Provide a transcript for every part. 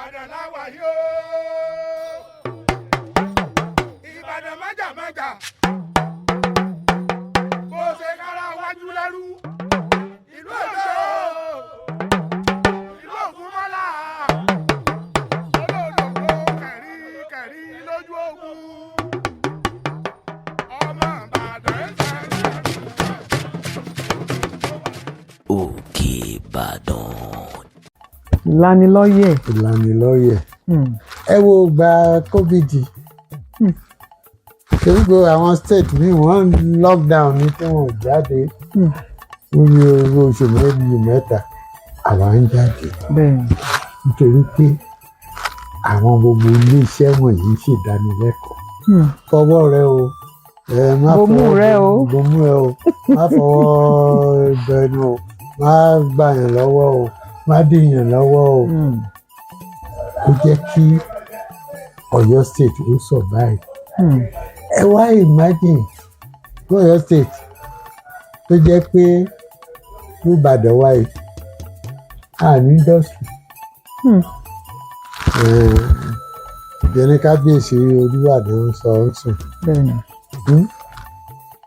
Ìbàdàn láwà yóò. Ìbàdàn májàmájà. Bó ṣe kára wájú lẹ́rú. Ìlú Òjó. Ìlú Ògúnmọ́lá. Olódòdó kẹ̀rí lójú ogun. Ọmọ Ìbàdàn ń Oke'badan. Ìlanilọ́yẹ̀. Ẹ wo gba COVID. Gbogbo àwọn state ní wọ́n lockdown ní tí wọ́n jáde. Wọ́n ní owó oṣù mẹ́ta àwa ń jáde. Nítorí pé àwọn gbogbo iléeṣẹ́ wọ̀nyí ń ṣèdánilẹ́kọ̀ọ́. Fọwọ́ rẹ o. Bomú rẹ o. Má fọwọ́ bẹnu o. Má gbàyàn lọ́wọ́ o. Má dìyàn lọ́wọ́ o. Ó jẹ́ kí Ọ̀yọ́ state ó survive. Ẹ wá imagine Ọ̀yọ́ state tó jẹ́ pé Olúbàdàn wáyé ní industry. Ìjẹni kábíyèsí Olúbàdàn ń sọ ọ́ sùn.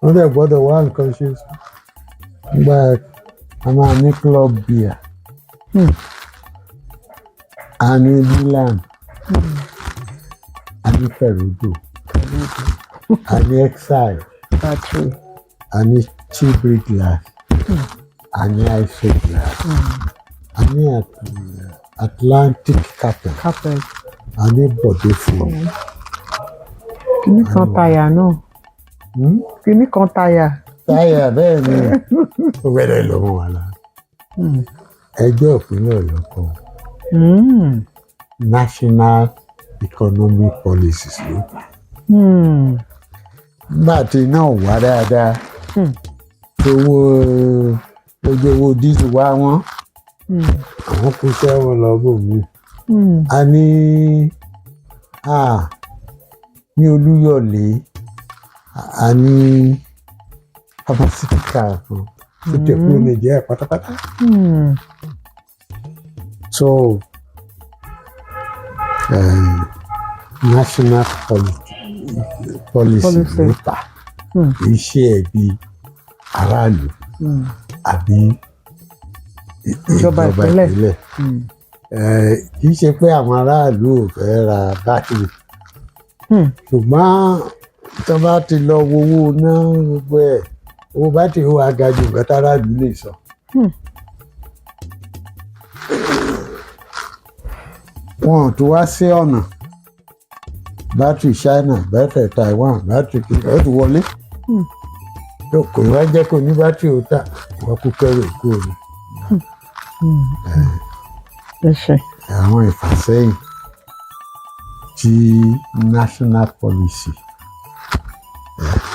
Wọ́n dẹ̀ gbọ́dọ̀ wá nǹkan ṣe sí. Nígbà a máa ní club beer. A ní Milan. A ní Perudo. A ní Exile. A ní Chibri glass. A ní Iso glass. A ní Atlantic carpet. A ní Bode foam. Kíní kan táyà náà. Kíní kan táyà. Táyà bẹ́ẹ̀ ni ó bẹ̀rẹ̀ lọ́wọ́ wa la. Ẹjọ́ ìpínlẹ̀ Ọ̀yọ́ kan. National economic policies ló pa. Nígbà tí iná ò wá dáadáa, owó dísù wá wọ́n, àwọn kò sẹ́wọ̀n lọ bò mí. A ní Olúyọ̀lé, a ní pharmaceutical kan tó tẹ̀kú lè jẹ́ pátápátá. So national policy ló ta iṣẹ́ ẹ̀bí aráàlú àbí ìjọba ìpínlẹ̀. Kì í ṣe pé àwọn aráàlú ò fẹ́ ra bátìrì, ṣùgbọ́n tó bá ti lọ wo owó náà gbogbo ẹ̀ owó bátìrì wà ga jù nǹkan táráàlú lè sọ. Wọn ò tún wá sí ọ̀nà bátìrì China, bátìrì Taiwan, bátìrì kìkà ó ti wọlé. Kò wá jẹ́ kó ní bátìrì ó tà wọ́n kú kẹ́rù èkó ni. Àwọn ìfàsẹ́yìn tí national policy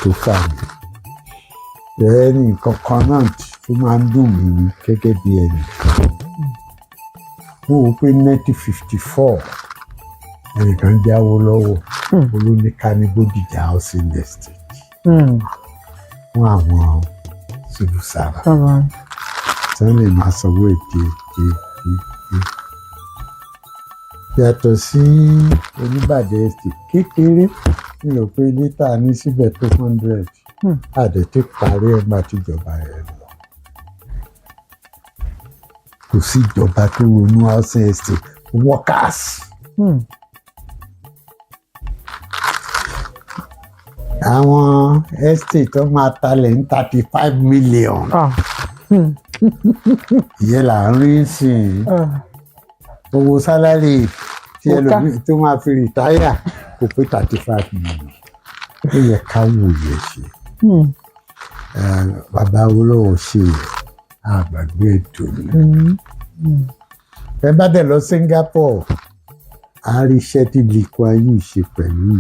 tó fà mí. Bẹ́ẹ̀ ni nǹkan kan náà tó máa ń dùn mí gẹ́gẹ́ bí ẹnì kan. Mo wò pé 1954 ẹnìkan jáwó lọ́wọ́ olóníkà ní Bódìjà housing estate fún àwọn civil servant tí wọ́n lè máa sanwó èdè. Yàtọ̀ sí Oníbàdàn estate kékeré mi ò pé ilé tá a ní síbẹ̀ tó 100 àdètè parí ẹgbà tíjọba rẹ̀ lọ. Kò sí ìjọba tó ronú housing estate workers. Àwọn estate tó máa talẹ̀ ní 35 million. Ìyẹn là ń rí sìn. Owó sálárì tí ẹlòmíì tó máa fi rìtáyà kò pé 35 million. Ó yẹ ká wòye ṣe. Bàbá olówó ṣe àgbàgbé ètò ni. Ẹ bá dẹ̀ lọ Singapore, a rí iṣẹ́ tí Lee Kuan Yew ṣe pẹ̀lú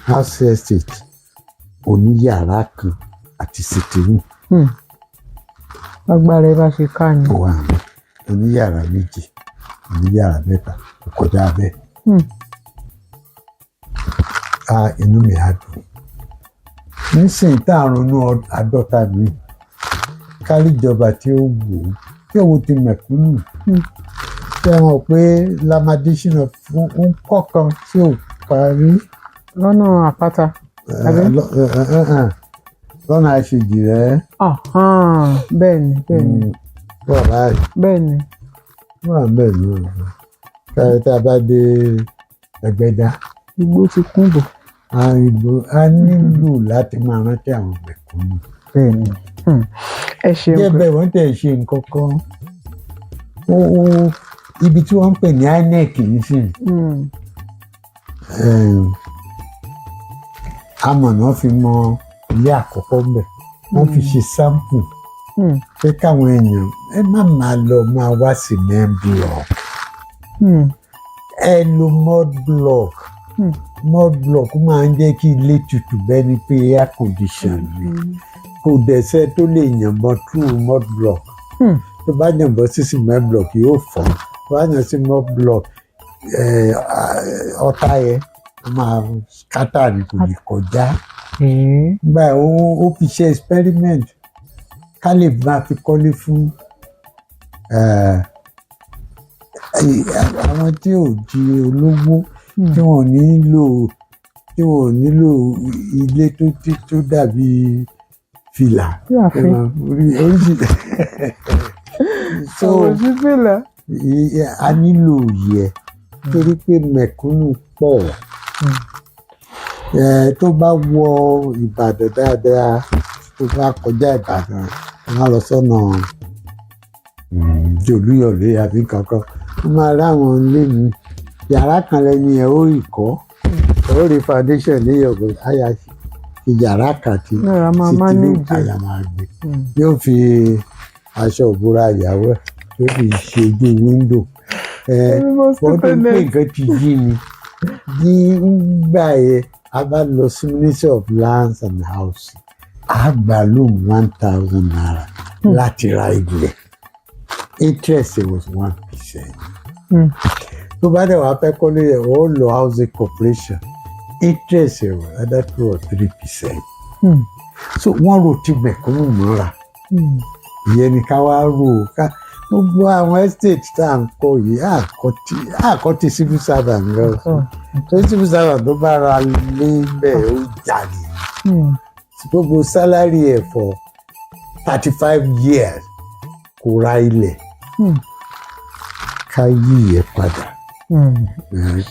house estate oníyàrá kan àti sitting room. Agbára ẹ bá ṣe ká ni. Wà oníyàrá méjì, oníyàrá mẹ́ta, kọjá bẹ́ẹ̀. Inú mi á dùn. Nísìnyí tá à ń ronú àádọ́ta mi, kárí ìjọba tí ó wò ó, tí òun ti mẹ̀kúnnù. ṣé wọn pé lamadation ń kọ́ kan tí ò parí lọ́nà àpáta. Àbí? lọ́nà àṣejì rẹ̀ Bẹ́ẹ̀ ni bẹ́ẹ̀ ni wà báyìí bẹ́ẹ̀ ni. wà bẹ́ẹ̀ ni káyọ̀ tá a bá dé Ẹgbẹ́dá Igbó ti kún bò. a nílò láti máa rántí àwọn mẹ̀kúnnù. Bẹ́ẹ̀ ni. Ẹ ṣeun. jẹ́ bẹ́ẹ̀ wọ́n tẹ̀ ṣe nǹkan kan ibi tí wọ́n ń pè ní INEC yìí sì amọ̀nà fi mọ ilé àkọ́kọ́ bẹ̀ wọ́n fi ṣe sample pé káwọn èèyàn ẹ má máa lọ máa wá cement block ẹ lo mud block máa ń jẹ́ kí ilé tutù bẹ́ẹ̀ ni pé air condition ni kò dẹ̀sẹ̀ tó lè yànbọn through mud block tó bá yànbọn sí cement block yóò fọ́ tó bá yàn sí mud block ọ̀tá yẹn máa scatter ní kò lè kọjá. Gbà ó fi ṣe experiment ká lè máa fi kọ́lé fún àwọn tí ò di olówó tí wọ́n nílò ilé tó dàbí fìlà. So a nílò yẹ torí pé mẹ̀kúnnù pọ̀. Tó bá wọ Ìbàdàn dáadáa tó bá kọjá Ìbàdàn wọ́n lọ sọ́nà Olúyọ̀lé àbí kankan wọ́n máa ráwọn ilé mi yàrá kan lẹ́ni ẹ̀ ó rí kọ́ ó rí foundation ní Yorùbá àyà fi yàrá kan ti sítìlú àyà máa gbé yóò fi aṣọ ìbora ìyàwó ẹ̀ yóò fi ṣe ojú wíńdò wọ́n tó pé nǹkan ti yí ni nígbà yẹn a bá lọ sí Ministry of Lands and Housing a gbà lóhùn 1,000 naira láti ra ilẹ̀ interest was 1%. tó bá dẹ̀ wá fẹ́ kọ́lé yẹn ó lọ housing corporation interest was either 2 or 3%. so wọ́n rò tí mẹ̀kúnnù mọ́ra ìyẹn ni ká wá rò ká gbogbo àwọn estate tá à ń kọ́ yìí àkọ́tí civil servant lọ tó civil servant tó bá ra lé bẹ́ẹ̀ ó jalè gbogbo salary ẹ̀ for 35 years kò ra ilẹ̀ ká yí ẹ̀ padà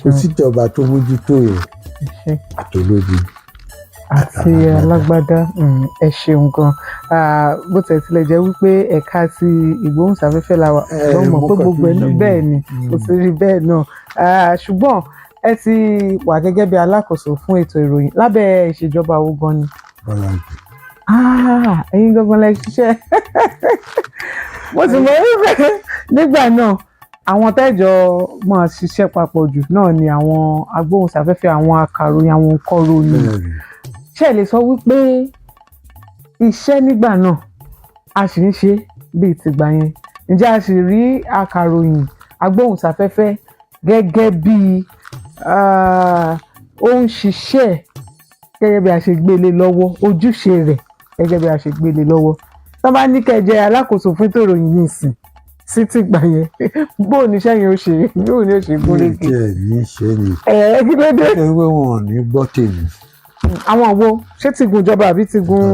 kò síjọba tó mójútó yẹn àtolóbi àti alágbádá. Ẹ ṣeun gan bó tẹ̀ tilẹ̀ jẹ́ wípé ẹ̀ka ti ìgbóhùnsáfẹ́fẹ́ la wà wọ́n mọ̀ pé gbogbo ẹ̀ náà bẹ́ẹ̀ ni kò sí rí bẹ́ẹ̀ náà ṣùgbọ́n ẹ ti wà gẹ́gẹ́ bí alákòóso fún ètò ìròyìn lábẹ́ ìṣèjọba wo gan ni. Ẹ̀yin gangan lẹ ṣiṣẹ́ mo sì mọ̀ wípé nígbà náà àwọn tẹ́jọ máa ṣiṣẹ́ papọ̀ jù náà ni àwọn agbóhùnsáfẹ́fẹ́ àwọn akàròyìn àwọn òǹkọ̀ròyìn ṣe lè sọ wípé iṣẹ́ nígbà náà a sì ń ṣe bíi tìgbà yẹn ǹjẹ́ a sì rí akàròyìn agbóhùnsáfẹ́fẹ́ gẹ́gẹ́ bí ó ń ṣiṣẹ́ gẹ́gẹ́ bí a ṣe gbélé lọ́wọ́ ojúṣe rẹ̀ gẹ́gẹ́ bí a ṣe gbélé lọ́wọ́ tó bá ní kẹjẹ alákòóso fún ètò ìròyìn ní ìsìn sí tìgbà yẹn bóun ní sẹ́yìn ó ṣe bóun ní ó ṣe gúnrégé. kí ẹ ní ṣe ni kí ló dé. ṣé wọn ò ní gbọ́ tèmi. àwọn wo ṣé ti gun ìjọba àbí ti gun.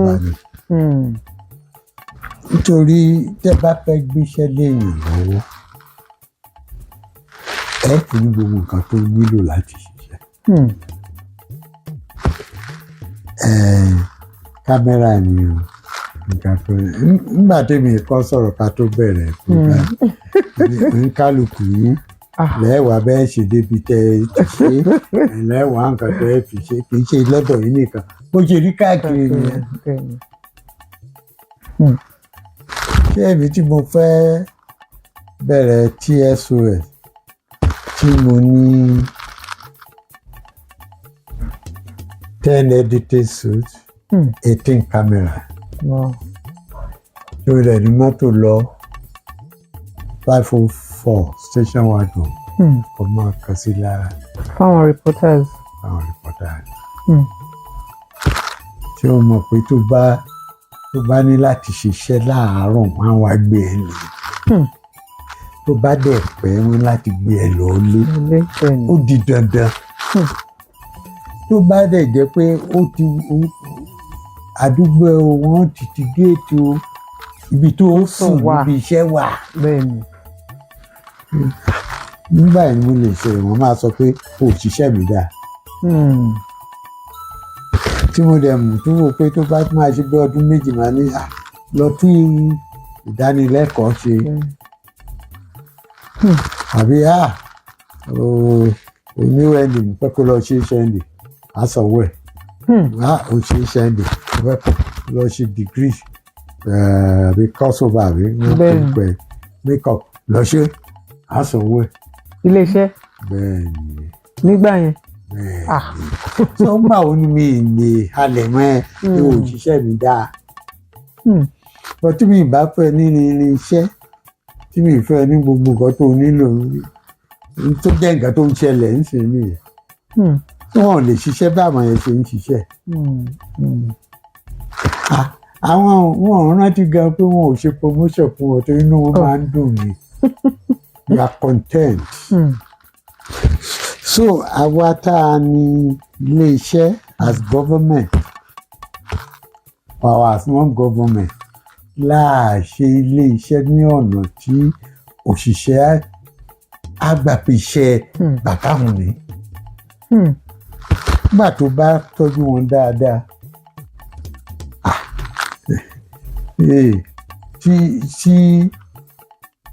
nítorí tẹ́ bá fẹ́ gbéṣẹ́ léèyàn lọ́wọ́ ẹ kì í gbogbo nǹkan tó nílò láti ṣiṣẹ́. kámẹ́rà ni o nǹkan tó nígbà tèmi kan sọ̀rọ̀ ká tó bẹ̀rẹ̀ program kálukú yín lẹ́wàá bẹ́ẹ̀ ṣe débi tẹ́ ẹ ti ṣe lẹ́wàá nǹkan tẹ́ ẹ fi ṣe kì í ṣe lọ́dọ̀ yín nìkan bó ṣe rí káàkiri nìyẹn. ṣé èmi tí mo fẹ́ bẹ̀rẹ̀ TSOS tí mo ní 10 editing suits 18 camera tí mo dẹ̀ ní mọ́tò lọ 504 station wagon kò máa kàn sí lára. fáwọn reporters. tí o mọ̀ pé tó bá ní láti ṣiṣẹ́ láàárọ̀ wọn á wá gbé ẹ lè. tó bá dẹ̀ pẹ́ wọn láti gbé ẹ lọ lé ó di dandan tó bá dẹ̀ jẹ́ pé ó ti àdúgbò wọn ti géètì o ibi tó ń sùn níbi iṣẹ́ wà nígbà yẹn mo lè ṣe wọ́n máa sọ pé o ò ṣiṣẹ́ mi dáa tí mo dẹ̀ mú tó wò pé tó bá máa ṣe bí ọdún méjì máa ní lọ tún ìdánilẹ́kọ̀ọ́ ṣe àbí oníwẹ̀ndì mo fẹ́ kó lọ ṣe ṣẹ́ndì àsọ̀wọ̀ ẹ̀ ó ṣe ṣẹ́ndì mo fẹ́ kó lọ ṣe degree àbí crossover àbí pẹ̀ makeup lọ ṣe àsọ̀wọ̀ ẹ̀. iléeṣẹ́ bẹ́ẹ̀ni nígbà yẹn. tó ń gbà ó ní mi lè halẹ̀ mọ́ ẹ ní òṣìṣẹ́ mi dáa bọ́ tí mi bá fẹ́ ní irinṣẹ́ tí mi fẹ́ ní gbogbo nǹkan tó nílò tó jẹ́ nǹkan tó ń ṣẹlẹ̀ ń sìn nìyẹn tí wọ́n lè ṣiṣẹ́ bí àwọn yẹn ṣe ń ṣiṣẹ́ àwọn wọn rántí gan pé wọn ò ṣe promotion fún wọn tó inú wọn máa ń dùn mí we are content. So àwa tá a ní ilé-iṣẹ́ as government or as non-government láàṣẹ ilé-iṣẹ́ ní ọ̀nà tí òṣìṣẹ́ àgbàpèsè bàbá wọn ni. Nígbà tó bá tọ́jú wọn dáadáa tí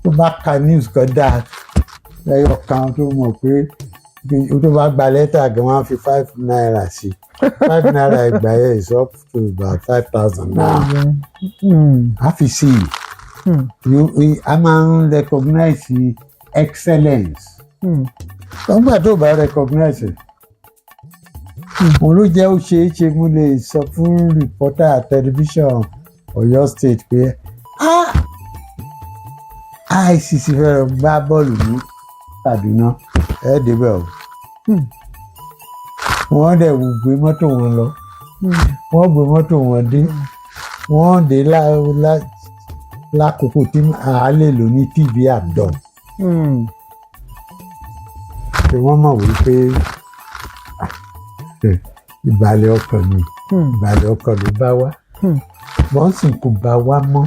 tó bá ka news kan dáa ẹyọ kan tó mọ̀ pé tó bá gba lẹ́tà gan wọ́n á fi ₦5 sí ₦5 ìgbà yẹn is up to about 5,000 now a fi sí i a máa ń recognize excellence nígbà tó bá recognize òun ló jẹ́ ó ṣeé ṣe mo lè sọ fún reporter tẹlifíṣàn Ọ̀yọ́ state pé ICC fẹ́ràn gbá bọ́ọ̀lù ní Kaduna ẹ̀ débẹ̀ o wọ́n dẹ̀ gbé mọ́tò wọn lọ wọ́n gbé mọ́tò wọn dé wọ́n dé lákòókò tí a lè lò ní TV àdán pé wọ́n mọ̀ wípé ìbàlẹ̀ ọkàn ni ìbàlẹ̀ ọkàn ló bá wá wọ́n sì kò bá wá mọ́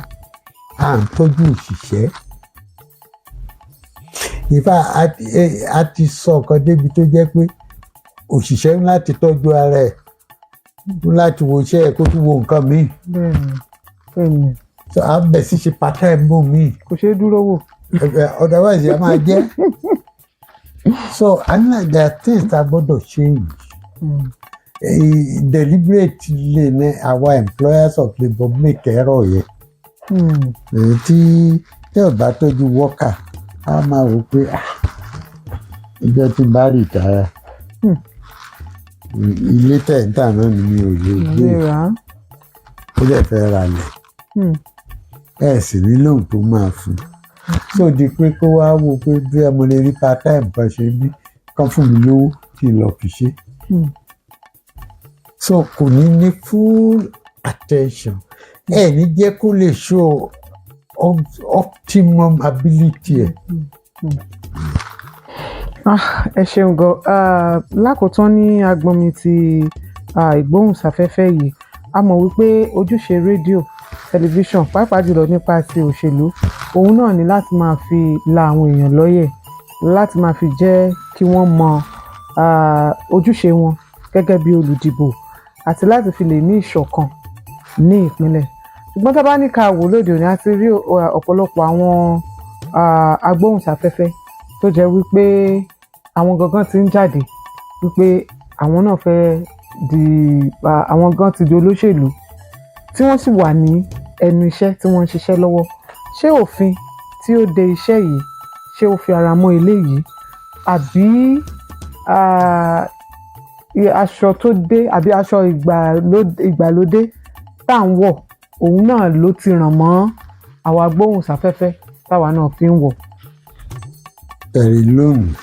à ń tọ́jú òṣìṣẹ́ ìfà a ti sọ ọ̀kan débi tó jẹ́ pé òṣìṣẹ́ ń láti tọ́jú ara ẹ̀ ń láti wo iṣẹ́ ẹ̀ kó tún wo nǹkan míì so a bẹ̀ sí ṣe part-time bò míì kò ṣeé dúró wò otherwise a máa jẹ́ so there are things that gbọ́dọ̀ change deliberately ní our employers of labour make error yẹn tí ò bá tọ́jú worker a máa wò pé ìjọ tí bá rìtáyà ilé tẹ̀ǹtà náà ni mi ò lè gbé ó dẹ̀ fẹ́ ra lẹ̀ ẹ̀ sì ní lóhùn tó máa fún so di pé kó wá wò pé bí mo lè rí part time kan ṣe bí kán fún mi lówó kí n lọ fi ṣe so kò ní full attention ẹ̀ ní jẹ́ kó lè show optimum ability ẹ̀. Ẹ ṣeun gan lákòótán ní agbọnmi ti ìgbóhùnsáfẹ́fẹ́ yìí a mọ̀ wípé ojúṣe rédíò tẹlifíṣàn pàápàá jùlọ nípa ti òṣèlú òun náà ni láti máa fi la àwọn èèyàn lọ́yẹ̀ láti máa fi jẹ́ kí wọ́n mọ ojúṣe wọn gẹ́gẹ́ bí olùdìbò àti láti fi lè ní ìṣọ̀kan ní ìpínlẹ̀ ṣùgbọ́n tá a bá ní ká wò lóde òní a ti rí ọ̀pọ̀lọpọ̀ àwọn agbóhùnsáfẹ́fẹ́ tó jẹ́ wípé àwọn gangan ti ń jáde wípé àwọn náà fẹ́ di àwọn gan ti di olóṣèlú tí wọ́n sì wà ní ẹnu iṣẹ́ tí wọ́n ń ṣiṣẹ́ lọ́wọ́ ṣé òfin tí ó de iṣẹ́ yìí ṣé ó fi ara mọ́ eléyìí àbí aṣọ tó dé àbí aṣọ ìgbàlódé tá à ń wọ̀ òun náà ló ti ràn mọ́ àwọn agbóhùnsáfẹ́fẹ́ táwa náà fi ń wọ̀. ẹ̀rí lónìí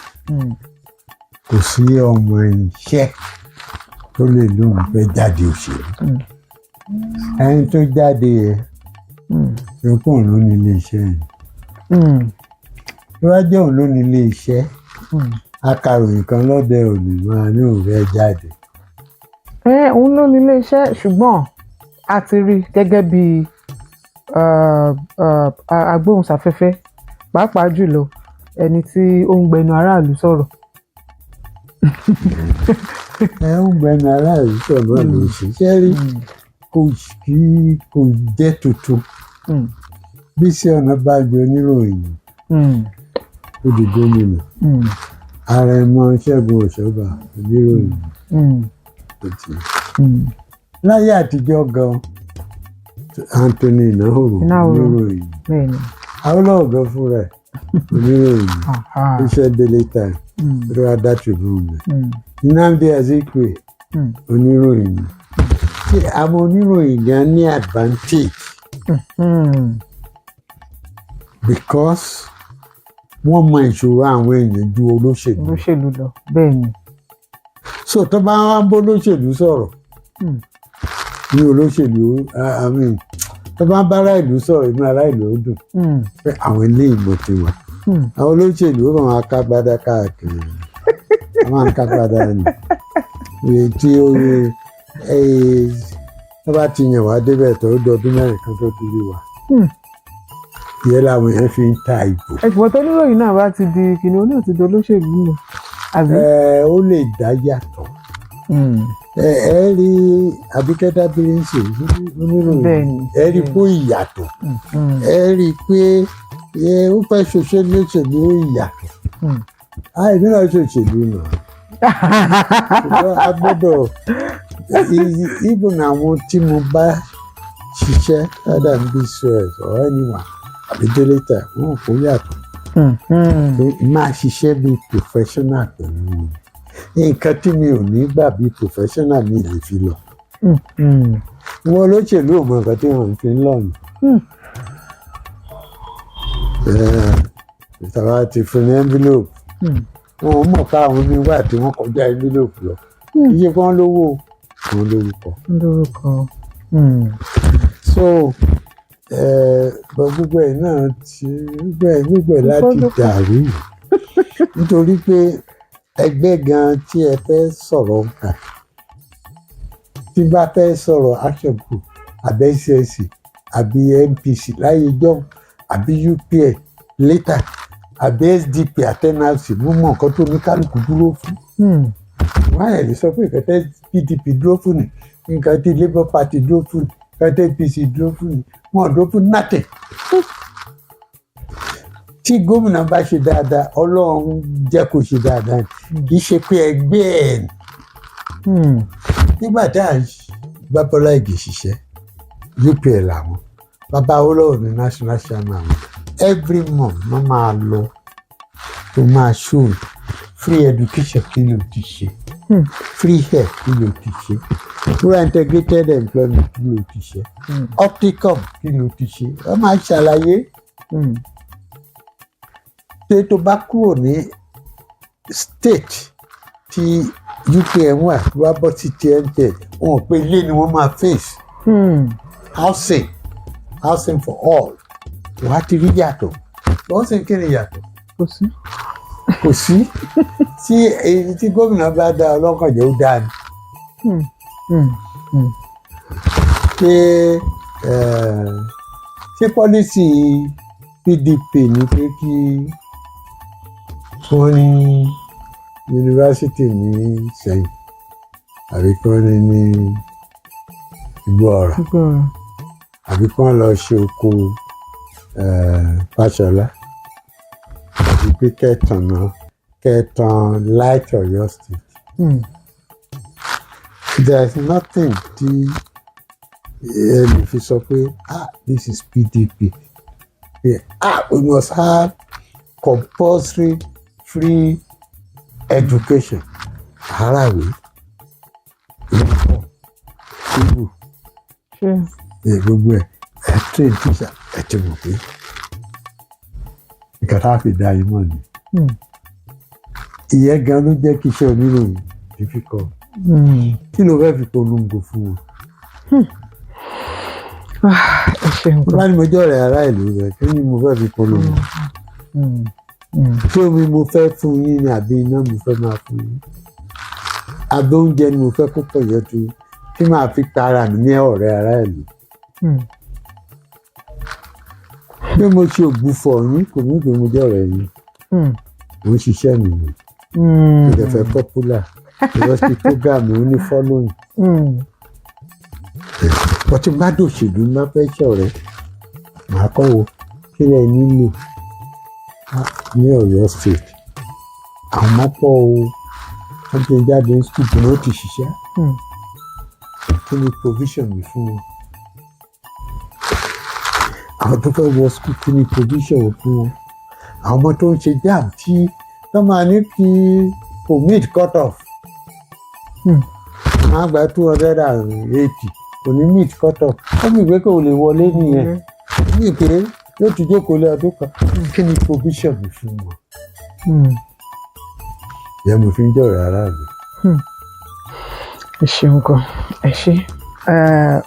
kò sí ọmọ iṣẹ́ tó lè lóun fẹ́ jáde òṣèlú ẹni tó jáde yẹ lókùn ló ní ilé iṣẹ́ yìí tó bá jẹ́ òun ló ní ilé iṣẹ́ akàròyìn kan lọ́dẹ òní máa ní òun fẹ́ jáde. Òun ló ní iléeṣẹ́ ṣùgbọ́n a ti rí gẹ́gẹ́ bí agbóhùnsáfẹ́fẹ́ pàápàá jùlọ ẹni tí ó ń gbẹnu aráàlú sọ̀rọ̀. Ń gbẹnu aráàlú sọ̀rọ̀ ló ṣiṣẹ́ rí kò jẹ́ tuntun. Bísí Ọ̀nàbànjọ oníròyìn ó di gómìnà. Àrẹ̀mọ Ṣẹ́gun Òṣọ́bà oníròyìn. Láyé àtijọ́ gan Anthony Ìnáhòrò oníròyìn. Awólọ́wọ̀ gan fúnra ẹ̀ oníròyìn. Iṣẹ́ Daily Time ló wá dá Tribune. Nnamdi Azikiwe oníròyìn. Ṣé àwọn oníròyìn gan ní advantage? Because wọ́n mọ ìṣòro àwọn èèyàn ju olóṣèlú lọ. Bẹ́ẹ̀ ni. So tó bá wá ń bó olóṣèlú sọ̀rọ̀ ní olóṣèlú tó bá ń bá ará ìlú sọ̀rọ̀ inú ará ìlú ó dùn pé àwọn ilé ìmọ̀ ti wà. Àwọn olóṣèlú ó máa kágbádá káàkiri wọ́n máa ń kágbádá ni tí tó bá ti yàn wá débẹ̀ tó dọdún mẹ́rin kan tó dúró wa ìyẹn làwọn èèyàn fi ń ta ìbò. Ẹ̀sùn tó níròyìn náà bá ti di kìnìún náà ti di olóṣèlú nù. Ó lè dá yàtọ̀. Ẹ rí Àbíkẹ́ Dábírínsì oníròyìn ẹ rí pé ìyàtọ̀ ẹ rí pé ó fẹ́ ṣòṣèlú lóṣèlú ìyàtọ̀. Èmi náà ṣòṣèlú náà. Ṣùgbọ́n a gbọ́dọ̀ even àwọn tí mo bá ṣiṣẹ́ ládàá ń bí stress or anyone àbí Daily Time wọn kò yàtọ̀. Máa ṣiṣẹ́ bí professional pẹ̀lú wọn. Nǹkan tí mi ò ní gbà bí professional mi lè fi lọ. Wọn olóṣèlú ò mọ nǹkan tí wọ́n fi ń lọ́nà. Ìtàwá ti fún ní envelope. Wọ́n mọ̀ káwọn oníwà tí wọ́n kọjá envelope lọ. Iye kan lówó kan lórúkọ. So gbogbo ẹ̀ náà ti gbogbo ẹ̀ láti dàrú nítorí pé ẹgbẹ́ gan tí ẹ fẹ́ sọ̀rọ̀ nǹkan tí bá fẹ́ sọ̀rọ̀ action group àbí CSC àbí NPC láyé jọ́ àbí UPN later àbí SDP àtẹnàc mú mọ̀ nǹkan tó ní kálukú dúró fún. Wọ́n á lè sọ pé nǹkan tẹ́ PDP dúró fún ni nǹkan tí Labour Party dúró fún ni nǹkan tẹ́ APC dúró fún ni wọ́n dúró fún nothing. Tí gómìnà bá ṣe dáadáa Ọlọ́run jẹ́ kó ṣe dáadáa kì í ṣe pé ẹgbẹ́ ẹ̀ nígbà tá à ń bá Bọ́lá Ìgè ṣiṣẹ́ UPN làwọn bàbá Awólọ́wọ̀ ní national chairman every month wọ́n máa lọ tó máa show free education kí ló ti ṣe free health kí ló ti ṣe rural integrated employment kí ló ti ṣe opticom kí ló ti ṣe wọ́n máa ṣàlàyé. Ṣé tó bá kúrò ní state tí UPN wà tó bá bọ́ sí TNT wọn ò pé ilé ni wọ́n máa face housing for all wàá ti rí yàtọ̀ housing kí ni yàtọ̀ kò sí tí èyí tí gómìnà bá dá ọlọ́kàn jẹ́ ó dá ni. Ṣé pọ́lísì PDP ni pé kí wọ́n ní yunifásitì ní Ìṣẹ̀yìn àbí kí wọ́n ní Ìgbọ̀ọ̀rà àbí kí wọ́n lọ ṣe oko Fáṣọlá àbí pé kẹtàn light Ọ̀yọ́ state. There is nothing tí ẹni fi sọ pé this is PDP. We must have compulsory free education. Àràwé ìlú ìlú gbogbo ẹ̀ train teacher ẹ̀ ti mọ̀ pé nǹkan tá a fi dá yín mọ̀ ni. Ìyẹn gan ló jẹ́ kí iṣẹ́ oníròyìn difficult. Kí ló fẹ́ fi polongo fún wọn? Ẹ ṣeun. Bá ní mo jẹ́ ọ̀rẹ́ ará ìlú rẹ̀ kí ni mo fẹ́ fi polongo? Ṣé omi mo fẹ́ fún yín ni àbí iná mo fẹ́ máa fún yín? Àbí oúnjẹ ni mo fẹ́ kó pọ̀ yẹn tu tí màá fi para mi ní ọ̀rẹ́ ará ìlú? Bí mo ṣe ògbufọ̀ yín kò ní pé mo jẹ́ ọ̀rẹ́ yín. Mo ń ṣiṣẹ́ mi ni. Mo dẹ̀ fẹ́ popular. University program mi ò ní following. Bọ́tí bá dòṣèlú má fẹ́ ṣọ̀rẹ́. Màá kọ́ wo kí lẹ nílò ní Ọ̀yọ́ state. Àwọn ọmọ pọ̀ o. Wọ́n ti jáde ní school tí wọ́n ti ṣiṣẹ́. Kí ni provision mi fún wọn? Àwọn tó fẹ́ wọ school kí ni provision fún wọn? Àwọn ọmọ tó ń ṣe jam tí wọ́n máa ní kí commit cut off. Wọ́n á gba 280 kò ní meet cut off. Ó mì pé kò lè wọlé nìyẹn. Ó mì pé yóò ti jókòó lé ọdún kan. Kí ni provision mi fún wọn? Ìyẹn mo fi ń jọ̀rọ̀ ara mi. Ẹ ṣeun gan, ẹ ṣé.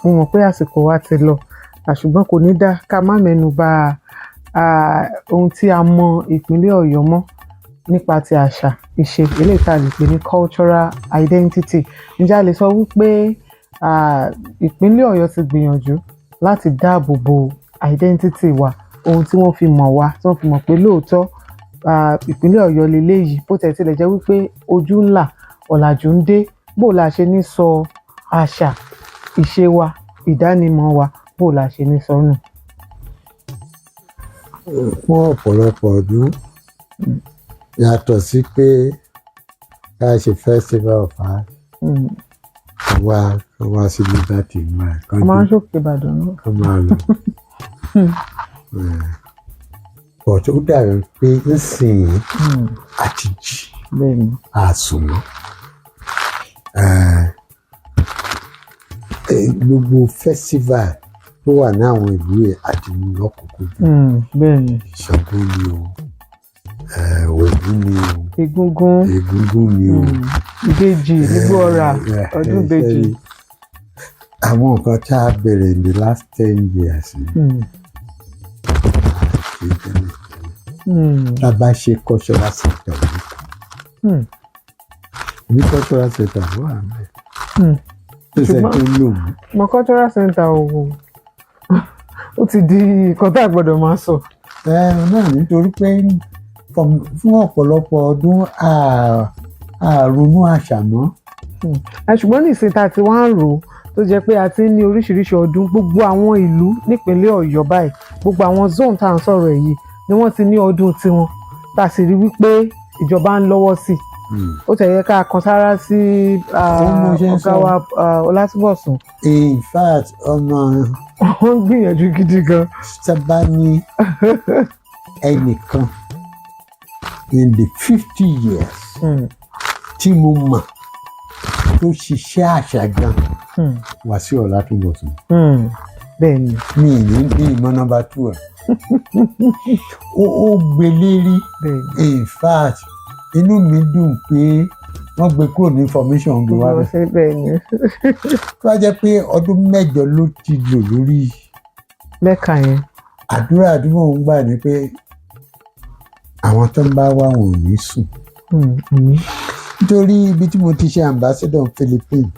Mo mọ̀ pé àsìkò wa ti lọ, ṣùgbọ́n kò ní dá ká má mẹ́nu bà ohun tí a mọ ìpínlẹ̀ Ọ̀yọ́ mọ́ nípa ti àṣà ìṣe eléyìí tá a lè pè ní cultural identity. Ǹjẹ́ a lè sọ wípé ìpínlẹ̀ Ọ̀yọ́ ti gbìyànjú láti dáàbò bo identity wa, ohun tí wọ́n fi mọ̀ wá, tí wọ́n fi mọ̀ pé lóòótọ́ ìpínlẹ̀ Ọ̀yọ́ leléyìí, bó tẹ̀ tilẹ̀ jẹ́ wípé ojú ńlá ọ̀làjú ń dé, bó la ṣe ní sọ àṣà ìṣe wa, ìdánimọ̀ wa, bó la ṣe ní sọ nù? Fún ọ̀pọ̀lọpọ̀ ọdún yàtọ̀ sí pé ká ṣe festival of art wá sí liberty máa a máa ń ṣòkèbàdàn náà. ká máa lọ. Pọ̀ tó dàbí pé nísìnyí àti jì àsùnmọ́. Gbogbo festival tó wà ní àwọn ìlú ẹ̀ àti mú lọ́kùnkúndùn. Ṣàngó ni o, Ògún ni o, Egúngún ni o, Ìbejì, Igbó Ọrà, ọdún ìbejì. Àwọn nǹkan tá a bẹ̀rẹ̀ in the last 10 years tá a bá ṣe cultural center ní cultural center wà mẹ́. Mo cultural center ó ti di nǹkan tá a gbọ́dọ̀ máa sọ. Náà nítorí pé fún ọ̀pọ̀lọpọ̀ ọdún àrònú àṣà mọ́. Ṣùgbọ́n ní ìsìn tá a ti wá ń rò ó tó jẹ́ pé a ti ń ní oríṣiríṣi ọdún, gbogbo àwọn ìlú nípínlẹ̀ Ọ̀yọ́ báyìí, gbogbo àwọn zone tá à ń sọ̀rọ̀ yìí ni wọ́n ti ní ọdún tiwọn tá a sì rí wípé ìjọba ń lọ́wọ́ sí i. Ó tẹ̀ yẹ ká kan sára sí ọ̀gá wa Ọlátúbọ̀sún. In fact wọ́n gbìyànjú gidi gan. Sábà ní ẹnìkan in the 50 years tí mo mọ̀ tó ṣiṣẹ́ àṣà gan wá sí Ọlátúbọ̀sún. Bẹ́ẹ̀ni. Mi ní ìmọ̀ nọ́mbà 2 ẹ̀. Ó gbélérí. In fact inú mi dùn pé wọ́n gbé kúrò ní information gbé wá bẹ́ẹ̀. Tó bá jẹ́ pé ọdún 8 ló ti lò lórí mẹ́ka yẹn. Àdúrà àdúgbò ń gbà ní pé àwọn tó ń bá wá wọn ò ní sùn. Nítorí ibi tí mo ti ṣe ambassador Philippines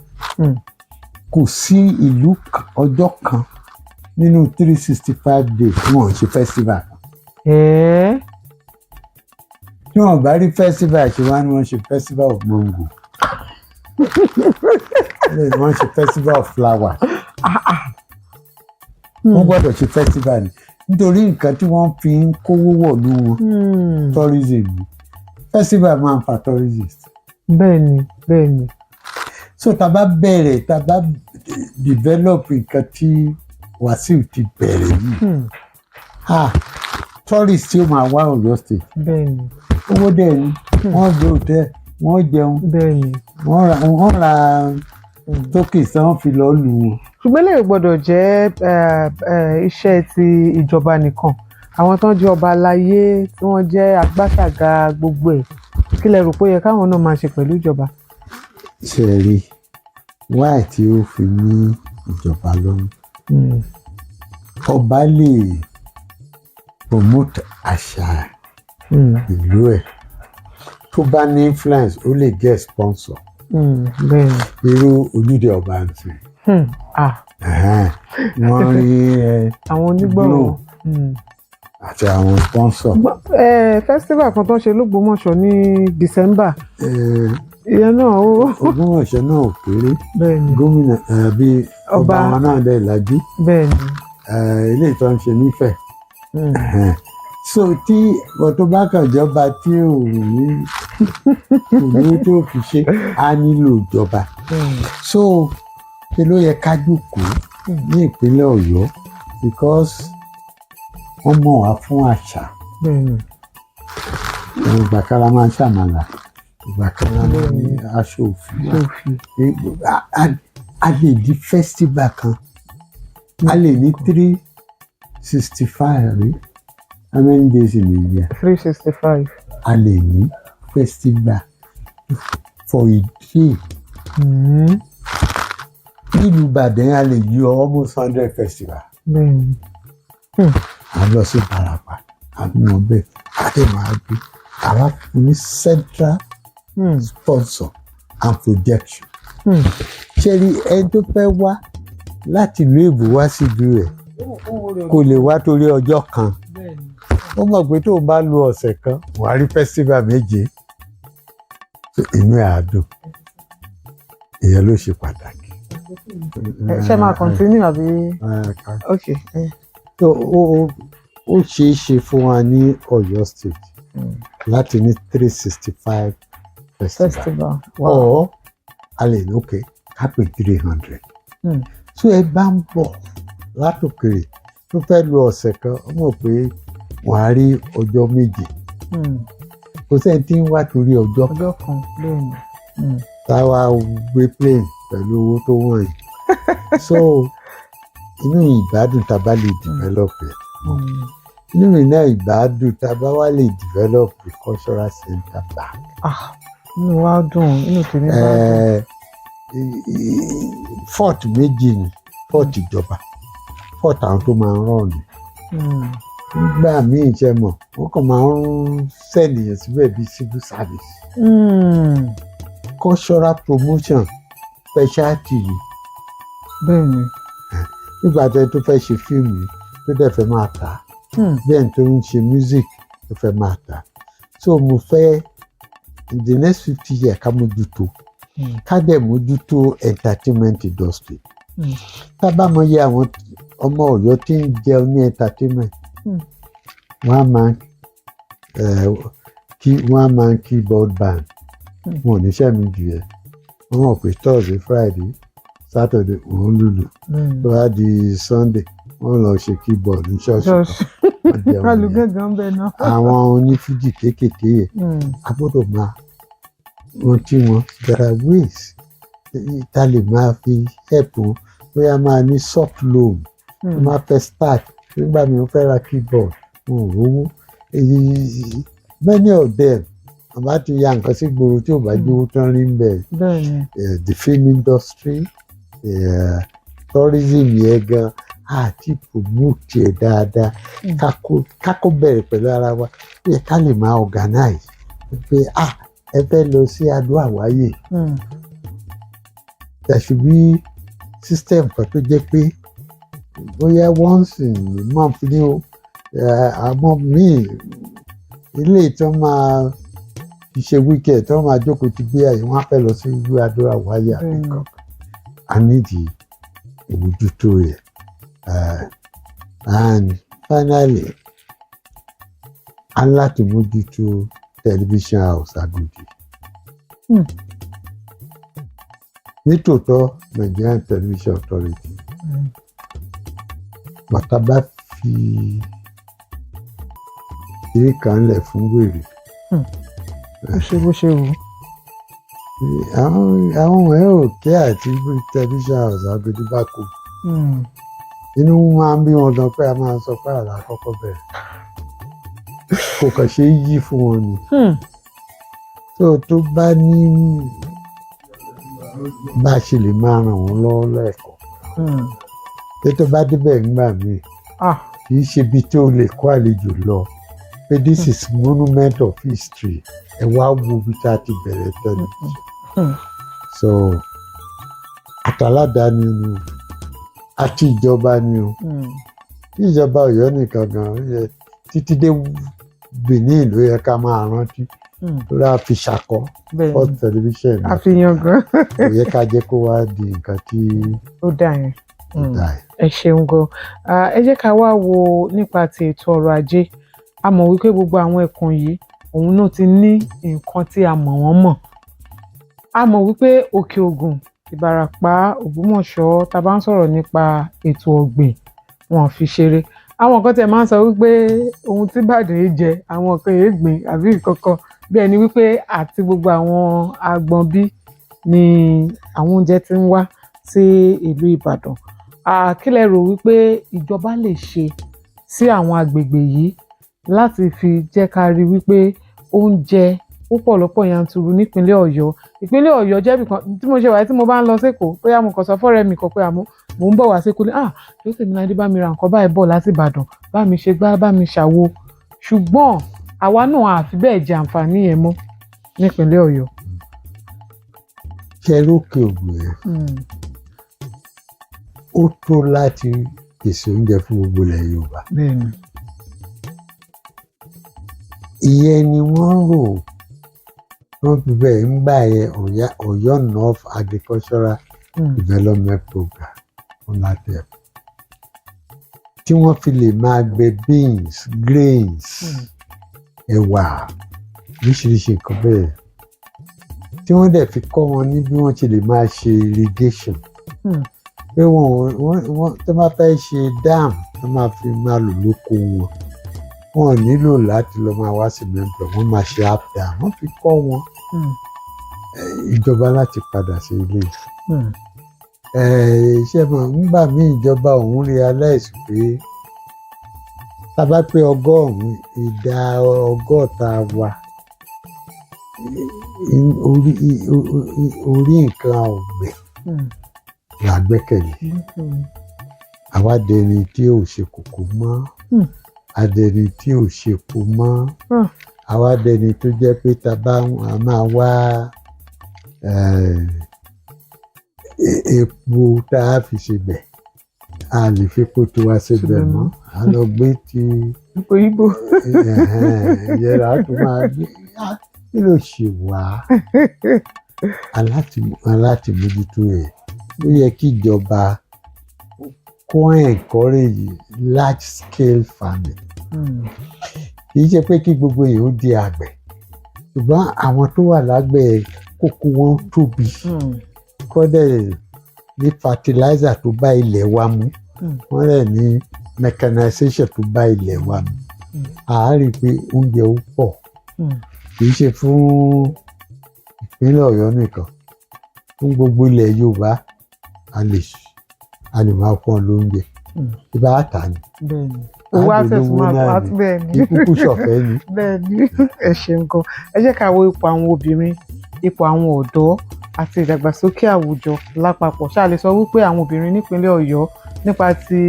kò sí ìlú ọjọ́ kan nínú 365 days tí wọ́n ń ṣe festival. Tí wọ́n bá rí festival ṣe wá ní wọ́n ṣe festival of mango. Wọ́n ṣe festival of flowers. Wọ́n gbọ́dọ̀ ṣe festival ni nítorí nǹkan tí wọ́n fi ń kówó wọ̀lú wọn tourism ni. Festival máa ń fa tourist. Bẹ́ẹ̀ni. So tá bá bẹ̀rẹ̀ tá bá develop nǹkan tí Wàsíù ti bẹ̀rẹ̀ yìí tourist tí ó máa wá Ọ̀yọ́ state. Bẹ́ẹ̀ni. Owó dẹ̀ ni wọ́n gbé hòtẹ́ẹ̀ wọ́n jẹun. Bẹ́ẹ̀ni. Wọ́n ra tókè tí wọ́n fi lọ lù wọn. Ṣùgbọ́n lè gbọ́dọ̀ jẹ́ iṣẹ́ ti ìjọba nìkan. Àwọn tó ń jẹ́ ọba aláyé tí wọ́n jẹ́ agbáṣàga gbogbo ẹ̀, kí lẹ rò pé ó yẹ káwọn náà máa ṣe pẹ̀lú ìjọba? Ṣé ẹ rí wáì tí ó fi ní ìjọba lọ́rùn? Ọba lè promote àṣà ìlú ẹ̀ tó bá ní influence ó lè get sponsor bẹ́ẹ̀ ni. irú Ojúde Ọba àǹtí wọ́n rí àwọn onígbọ̀wọ́. àti àwọn sponsor. festival kan tó ń ṣe l'Ógbómọ̀ṣọ́ ní December ìyẹn náà ó. Ògbómọ̀ṣọ́ náà ò kéré bẹ́ẹ̀ni. gómìnà bíi ọba àwọn náà dẹ̀ lajú. bẹ́ẹ̀ni. ilé ìtọ́ ń ṣe nífẹ̀ẹ́. so tí ọtún bá kàn jọba tí ò ní tó fi ṣe á nílò ìjọba. so ṣe ló yẹ ká jókòó ní ìpínlẹ̀ Ọ̀yọ́ because wọ́n mọ̀ wá fún àṣà. ìgbà kan la máa ń ṣàmàlà ìgbà kan la máa ń ní aṣọ òfì. a lè di festival kan a lè ní 365 rí how many days in a year? 365. a lè ní festival for a day. nílùú Ìbàdàn a lè yọ almost 100 festival. a lọ sí Ìbàràpá àwọn ọbẹ̀ àti màá gbé àwa fún ní central sponsor and projection. ṣé rí ẹni tó fẹ́ wá láti ìlú èbó wá síbi rẹ̀ kò lè wá torí ọjọ́ kan. ó mọ̀ pé tó bá lo ọ̀sẹ̀ kan wàá rí festival méje inú ẹ̀ á dùn. ìyẹn ló ṣe pàtàkì. ṣé máa continue àbí. ok. so ó ṣeé ṣe fún wa ní Ọ̀yọ́ state láti ní 365 festival. Wow. a lè lókè ká pè 300. tó ẹ bá ń bọ̀ látòkèrè tó fẹ́ lo ọ̀sẹ̀ kan ó mọ̀ pé wọ́n á rí ọjọ́ méje. kò sẹ́ni tí ń wá torí ọjọ́ kan lónìí. táwa gbé plane pẹ̀lú owó tó wọ̀nyí. so inú ìgbádùn tá a bá lè develop ẹ̀. inú mi náà ìgbádùn tá a bá wá lè develop the cultural center back. inú wa dùn inú tèmi bá dùn. fort méjì ni fort ìjọba fort àwọn tó máa ń rán ni. nígbà míì ṣe mọ̀ wọ́n kàn máa ń sẹ́niyàn síbẹ̀ bíi civil service. cultural promotion specialty ni. bẹ́ẹ̀ni. nígbà tó fẹ́ ṣe fíìmù tó dẹ̀ fẹ́ máa tà á bẹ́ẹ̀ tó ń ṣe music tó fẹ́ máa tà á. so mo fẹ́ in the next 50 years ká mójútó ká dẹ̀ mójútó entertainment industry. tá a bá mọ iye àwọn ọmọ Ọ̀yọ́ tí ń jẹun ní entertainment wọ́n á máa ń keyboard band wọn ò níṣẹ́ mi jù yẹn wọ́n mọ̀ pé Thursday Friday Saturday òun lùlù tó bá di Sunday wọ́n lọ ṣe keyboard ní ṣọ́ọ̀ṣì kan alùgángan bẹ́ẹ̀ náà. àwọn onífújì kéékèèké yẹn a gbọ́dọ̀ máa rántí wọn there are ways tá lè máa fi help wọn bóyá máa ní soft loan tó máa fẹ́ start nígbà mi ò fẹ́ ra keyboard wọn ò rówó many of them àbá ti ya nǹkan sí gbòòrò tí ò bá jówó tán rí ń bẹ̀. The film industry tourism yẹn gan àti promote ẹ̀ dáadáa kákó bẹ̀rẹ̀ pẹ̀lú ara wa yẹ ká lè máa organize pé ẹ fẹ́ lọ sí Adó Àwáyè. There should be system kan tó jẹ́ pé bóyá once in a month ní o àmọ́ míì ilé ìtàn máa fi ṣe weekend tí wọ́n máa jókòó ti gbé àyè wọ́n á fẹ́ lọ sí ìlú Adó Àwáyè àbíkan. I need ìmójútó rẹ̀. And finally a láti mójútó television house Agodi. nítòótọ́ Nigerian Television Authority bàtà bá fi eré kan lẹ̀ fún wèrè. ó ṣe bó ṣe wù. àwọn ọmọ ẹ ò kẹ́ àti television house Agodi bá kú. inú máa ń bí wọn gan pé a máa sọ pé àlà àkọ́kọ́ bẹ̀rẹ̀ kò kàn ṣe é yí fún wọn ni. tó bá ní bá a ṣe lè máa ràn wọ́n lọ́wọ́ lẹ́ẹ̀kọ́ tó bá débẹ̀ nígbà míì kì í ṣe ibi tó lè kó àlejò lọ pé this is monument of history ẹ wá wo bí tá a ti bẹ̀rẹ̀ tẹlifíṣàn so àtàládàáni ni o àti ìjọba ni o bí ìjọba Ọ̀yọ́ nìkan gan yẹ títí dé Benin ló yẹ ká máa rántí lórí àfiṣàkọ first television àfihàn gan kò yẹ ká jẹ́ kó wá di nǹkan tí ó dà yẹn. Ẹ ṣeun gan. Ẹ jẹ́ ká wá wo nípa ti ètò ọrọ̀ ajé. A mọ̀ wípé gbogbo àwọn ẹkùn yìí òun náà ti ní nǹkan tí a mọ̀ wọ́n mọ̀. A mọ̀ wípé Òkè Ògùn, Ìbàràpá, Ògbómọ̀ṣọ́ tá bá ń sọ̀rọ̀ nípa ètò ọ̀gbìn wọn fi ṣeré. Àwọn kan tẹ̀ máa ń sọ wípé ohun tí Ìbàdàn yìí jẹ àwọn kan yìí gbìn àbí ìkọ̀kọ̀ bí ẹni wípé àti gbogbo àwọn agbọ̀n bí ni àwọn oúnjẹ ti ń wá sí ìlú Ìbàdàn. Kí lẹ rò wípé ìjọba lè ṣe sí àwọn agbègbè yìí láti fi jẹ́ ká rí wípé oúnjẹ ó pọ̀ lọ́pọ̀ yanturu nípínlẹ̀ Ọ̀yọ́. Ìpínlẹ̀ Ọ̀yọ́ jẹ́ ibìkan tí mo ṣe wáyé tí mo bá ń lọ sékòó bóyá mo kàn sọ fọ́rẹ́ mi kan pé mò ń bọ̀ wá sékòó ní Joseph Nadi bá mi ra nǹkan báyìí bọ̀ láti Ìbàdàn bá mi ṣe gbá bá mi ṣàwo ṣùgbọ́n àwa náà àfi bẹ́ẹ̀ jẹ àǹfààní yẹn mọ́ nípínlẹ̀ Ọ̀yọ́. ṣe lókè Ògùn yẹn ó tó láti pèsè oúnjẹ fún gbogbo ilẹ̀ Yorùbá. Bẹ́ẹ̀ni. Ìyẹn ni wọ́n rò wọ́n fi bẹ́ẹ̀ ń gbà yẹn Ọ̀yọ́ North Agricultural Development Program ọ̀làtẹ̀ tí wọ́n fi lè máa gbẹ beans grains ẹ̀wà oríṣiríṣi nǹkan bẹ́ẹ̀ tí wọ́n dẹ̀ fi kọ́ wọn ní bí wọ́n ti lè máa ṣe irrigation pé wọ́n tó máa fẹ́ ṣe dam tó máa fi máa lò lóko wọn ò nílò láti lọ máa wá sí mẹ́ńpẹ̀ wọ́n máa ṣe up dam wọ́n fi kọ́ wọn ìjọba láti padà sí ilé iṣẹ́ mọ̀ nígbà míì ìjọba òun realize pé tá bá pé 100 ìdá 100 wa orí nǹkan ọ̀gbìn la gbẹ́kẹ̀lé àwa dẹni tí ò ṣe kòkó mọ́ adẹni tí ò ṣe epo mọ́ àwa dẹni tó jẹ́ pé tá bá máa wá epo tá a fi ṣebẹ̀ a lè fi epo tó wá ṣebẹ̀ mọ́ a lọ gbé ti ipò ibo yẹra tó máa gbé kí ló ṣe wá aláti mójútó ẹ̀ ó yẹ kí ìjọba kó encourage large scale farming kì í ṣe pé kí gbogbo èèyàn ó di àgbẹ̀ ṣùgbọ́n àwọn tó wà lágbẹ̀ kókó wọn tóbi kọ́dẹ̀ ní fertilizer tó bá ilẹ̀ wa mu wọ́n rẹ̀ ní mechanization tó bá ilẹ̀ wa mu a rí i pé oúnjẹ ó pọ̀ kì í ṣe fún ìpínlẹ̀ Ọ̀yọ́ nìkan fún gbogbo ilẹ̀ Yorùbá a lè máa fún ọ lóúnjẹ ibà àtà ni owó àṣẹ̀sùn máa pa á bẹ́ẹ̀ ni ìkúkú ṣọ̀fẹ́ ni. bẹ́ẹ̀ ni ẹ ṣeun gan. Ẹ jẹ́ ká wo ipò àwọn obìnrin ipò àwọn ọ̀dọ́ àti ìdàgbàsókè àwùjọ lápapọ̀. Ṣá lè sọ wípé àwọn obìnrin nípínlẹ̀ Ọ̀yọ́ nípa ti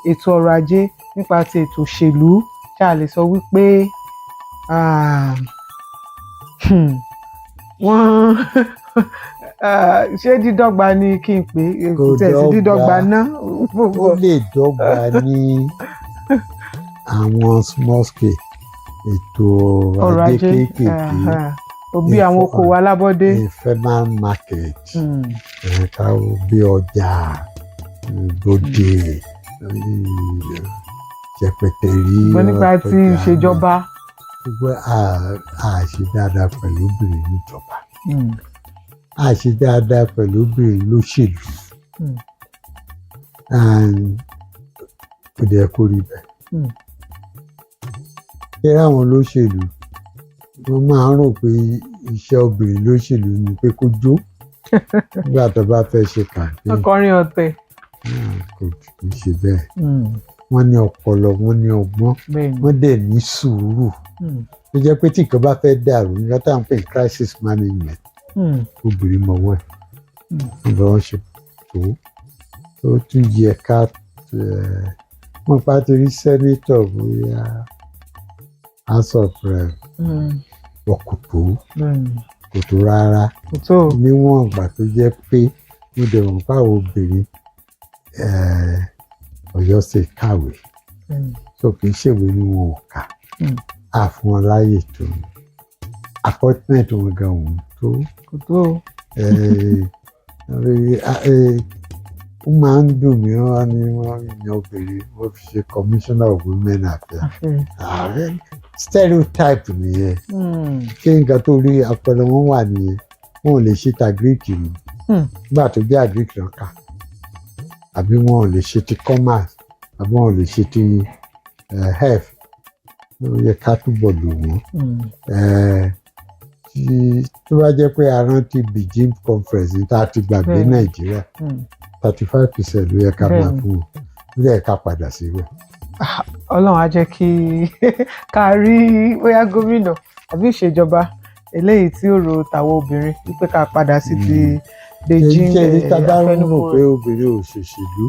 ètò ọrọ̀ ajé nípa ti ètò òṣèlú ṣá lè sọ wípé wọ́n ṣé dídọ́gba ni kí n pè é tẹ̀sí dídọ́gba náà. ó lè dọ́gba ní àwọn small scale ètò ọrọ̀ ajé kéékèèké bí àwọn okòwò alábọ́dé ephemeral market ẹ̀ka bí ọjà gbòde jẹpẹtẹrí wọ́n nípa ti ìṣèjọba. gbogbo àṣe dáadáa pẹ̀lú obìnrin níjọba àṣe dáadáa pẹ̀lú obìnrin lóṣèlú kò dẹ̀ kó rí bẹ́ẹ̀. ṣé àwọn olóṣèlú wọ́n máa ń rò pé iṣẹ́ obìnrin lóṣèlú ni pé kó jó nígbà tó bá fẹ́ ṣe campaign. ọkọrin ọ̀tẹ̀. kò kì í ṣe bẹ́ẹ̀ wọ́n ní ọpọlọ wọ́n ní ọgbọ́n wọ́n dẹ̀ ní sùúrù tó jẹ́ pé tí nǹkan bá fẹ́ dàrú nígbà tá à ń pè ní crisis management obìnrin mọ̀wọ́ ẹ̀ nígbà wọ́n ṣe tó tún yẹ ká wọ́n bá ti rí sẹ́nétọ̀ bóyá House of Rep wọn kò tó rárá kò tó. níwọ̀n ìgbà tó jẹ́ pé mo dẹ̀ mọ̀ fáwọn obìnrin Ọ̀yọ́ State kàwé so kì í ṣèwé ni wọn ò kà á fún wọn láàyè tó appointment wọn gan òun tó kò tó. ó máa ń dùn mí wọ́n ní wọ́n yan obìnrin wọ́n fi ṣe commissioner of women affairs stereotype nìyẹn ṣé nǹkan tó rí ọpọlọ wọn wà nìyẹn wọn ò lè ṣe ta greek ni nígbà tó jẹ́ greek náà kà àbí wọn ò lè ṣe ti commerce àbí wọn ò lè ṣe ti health ó yẹ ká túbọ̀ lò wọ́n tó bá jẹ́ pé a rántí Beijing conference ní tá a ti gbàgbé Nàìjíríà 35% ló yẹ ká máa fún wọn ló yẹ ká padà síbẹ̀. Ọlọ́run á jẹ́ kí ká rí bóyá gómìnà àbí ìṣèjọba eléyìí tí ó ro tàwọn obìnrin wípé ká padà sí ti Beijing afẹnukò pé obìnrin ò ṣòṣèlú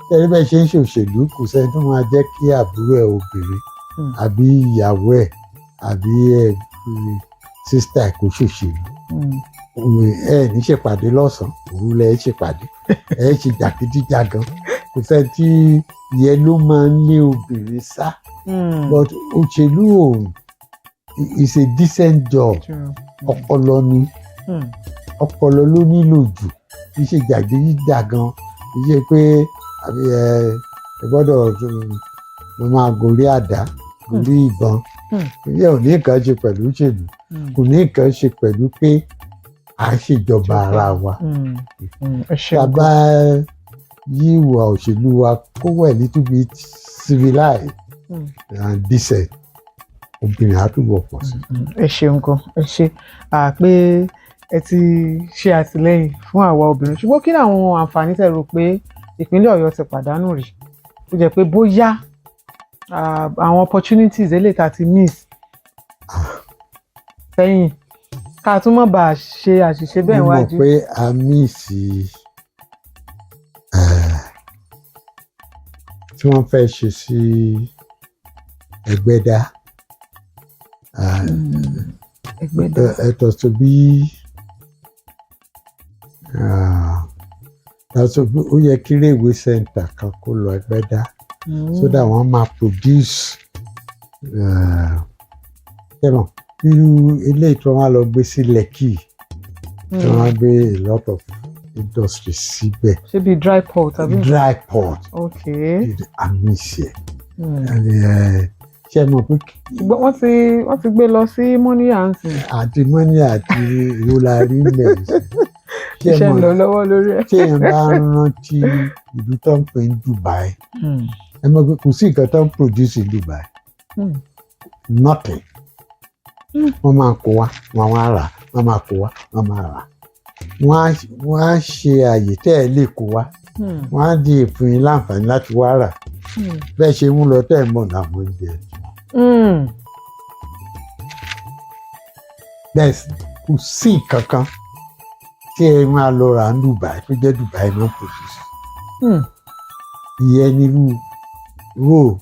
tẹ́lẹ̀ bẹ́ẹ̀ ṣe ń ṣòṣèlú kò sẹ́ni tó máa jẹ́ kí àbúrò ẹ̀ obìnrin àbí ìyàwó ẹ̀ àbí sísítà ẹ̀ kó ṣòṣèlú ẹ ní ṣèpàdé lọ́sàn-án òru lẹ ṣèpàdé ẹ ṣe jàgídíjàgan kò sẹ́ni tí ìyẹn ló máa ń lé obìnrin sá but òṣèlú òun is a decent job ọpọlọ ni ọpọlọ ló nílò jù kì í ṣe jàgídíjàgan kì í ṣe pé ẹ gbọ́dọ̀ lọ máa gorí àdá gorí ìbọn ìyẹn ò ní nǹkan ṣe pẹ̀lú òṣèlú kò ní nǹkan ṣe pẹ̀lú pé à ń ṣèjọba ara wa tàbá yí ìwà òṣèlú wa kó wẹ̀ little bit civilized and decent obìnrin á túbọ̀ pọ̀ sí. ẹ ṣeun gan ẹ ṣe pé ẹ ti ṣe àtìlẹ́yìn fún àwa obìnrin ṣùgbọ́n kí ni àwọn àǹfààní tẹ́ rò pé ìpínlẹ̀ Ọ̀yọ́ ti pàdánù rí tó jẹ́ pé bóyá àwọn opportunities eléyìí tá a ti miss sẹ́yìn ká tún má bàa ṣe àṣìṣe bẹ́ẹ̀ wájú. mo mọ̀ pé a miss tí wọ́n fẹ́ ṣe sí Ẹgbẹ́dá ẹ̀tọ́ tó bí ó yẹ kí railway center kan kó lọ Ẹgbẹ́dá so that wọ́n máa produce irú ilé tí wọ́n á lọ gbé sí Lekki tí wọ́n á gbé a lot of industry síbẹ̀. ṣé bí dry port àbí. dry port. okay. àmì ìṣe. ṣe mọ̀ pé. wọ́n ti gbé lọ sí Mọ́níyà ń sìn. àti Mọ́níyà àti ìwòlárí mẹ́rin. iṣẹ́ ń lọ lọ́wọ́ lórí ẹ̀. ṣé èèyàn bá rántí ìlú tó ń pè ní Dubai. ẹ mọ̀ pé kò sí nǹkan tó ń produce in Dubai. Nothing. Wọ́n máa kó wá wọ́n máa rà wọ́n máa kó wá wọ́n máa rà. Wọ́n á ṣe àyè tẹ́ ẹ lè kó wá. Wọ́n á di ìfún yín láǹfààní láti wá rà. Bẹ́ẹ̀ ṣe ń lọ tẹ́ ẹ mọ̀ náà mo ń jẹ. Bẹ́ẹ̀ kò sí kankan tí ẹ máa lọ rà ní Dubai tó jẹ́ Dubai náà produce. Ìyẹn nírú road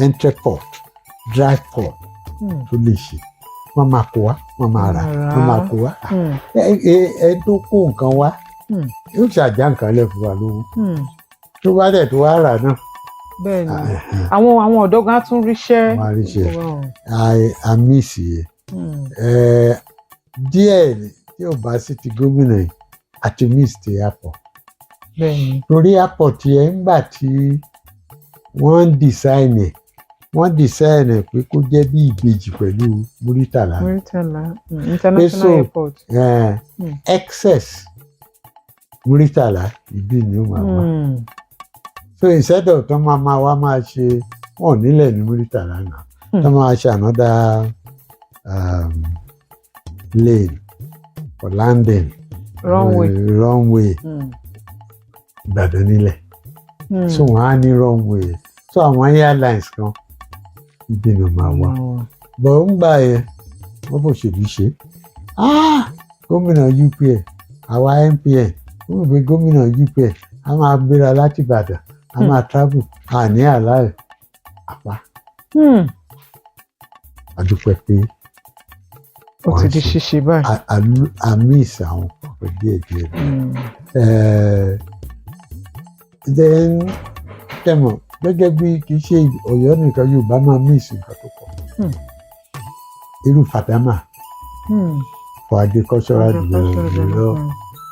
entreport dry port tó lè ṣe. Wọ́n máa kó wá wọ́n máa rà wọ́n máa kó wá. ẹ tó kó nǹkan wá yóò ṣàjà nǹkan lẹ̀ fún wa lówó tó bá dẹ̀ tó wá rà náà. bẹ́ẹ̀ni àwọn ọ̀dọ́ gan tún ríṣẹ́. wọ́n á ríṣẹ́ àmì ìsìyẹ díẹ̀ tí ò bá sí ti gómìnà yìí àti miss ti airport. bẹ́ẹ̀ni torí airport yẹn ńgbà tí wọ́n ń design ẹ̀ wọ́n design ẹ̀ pé kó jẹ́ bí ìbejì pẹ̀lú Muritala international airport. Excess Muritala ìbí ni ó máa wá. So instead of tó máa wá máa ṣe wọn nílẹ̀ ní Muritala náà tó máa ṣe another lane for landing runway Ìbàdàn nílẹ̀ so wọ́n á ní runway so àwọn airlines kan ìdènà máa wà bọ̀ ń gbà yẹn wọ́n bò ṣèlú ṣe gómìnà UPN àwa MPN wọ́n fi gómìnà UPN a máa gbéra láti Ìbàdàn a máa travel àní àlàyé àpá a dúpẹ́ pé ó ti di ṣíṣe báyìí. a miss àwọn kọ̀ọ̀kan díẹ̀díẹ̀. Then tẹ̀mọ̀ gẹ́gẹ́ bí kì í ṣe Ọ̀yọ́ nìkan Yorùbá máa miss nǹkan tó pọ̀. Irú Fàdámà for agricultural development lọ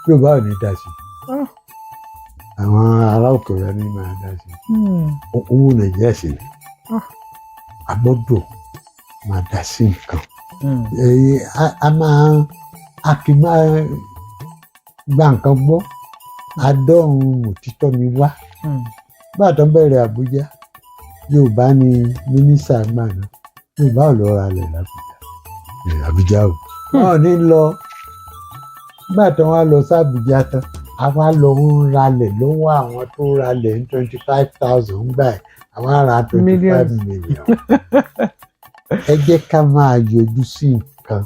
Yorùbá ò ní dá sí. Àwọn ará òkè ọ̀yọ́ ní máa dá sí. Owó Nàìjíríà sì ni a gbọ́dọ̀ máa dá sí nǹkan. A kì í máa gba nǹkan gbọ́ adọ́run òtítọ́ ni wá. Bàtàn bẹ̀rẹ̀ Àbújá Yorùbá ni mínísítà gbà náà Yorùbá ò lọ ra lẹ̀ l'Àbújá Àbújá o wọn ò ní lọ. Bàtàn wa lọ sí Àbújá tán a wá lọ ń ralẹ̀ lọ́wọ́ àwọn tó ralẹ̀ ní 25,000 gbà ẹ̀ àwọn ará 25 million. Ẹ jẹ́ ká máa yọjú sí nǹkan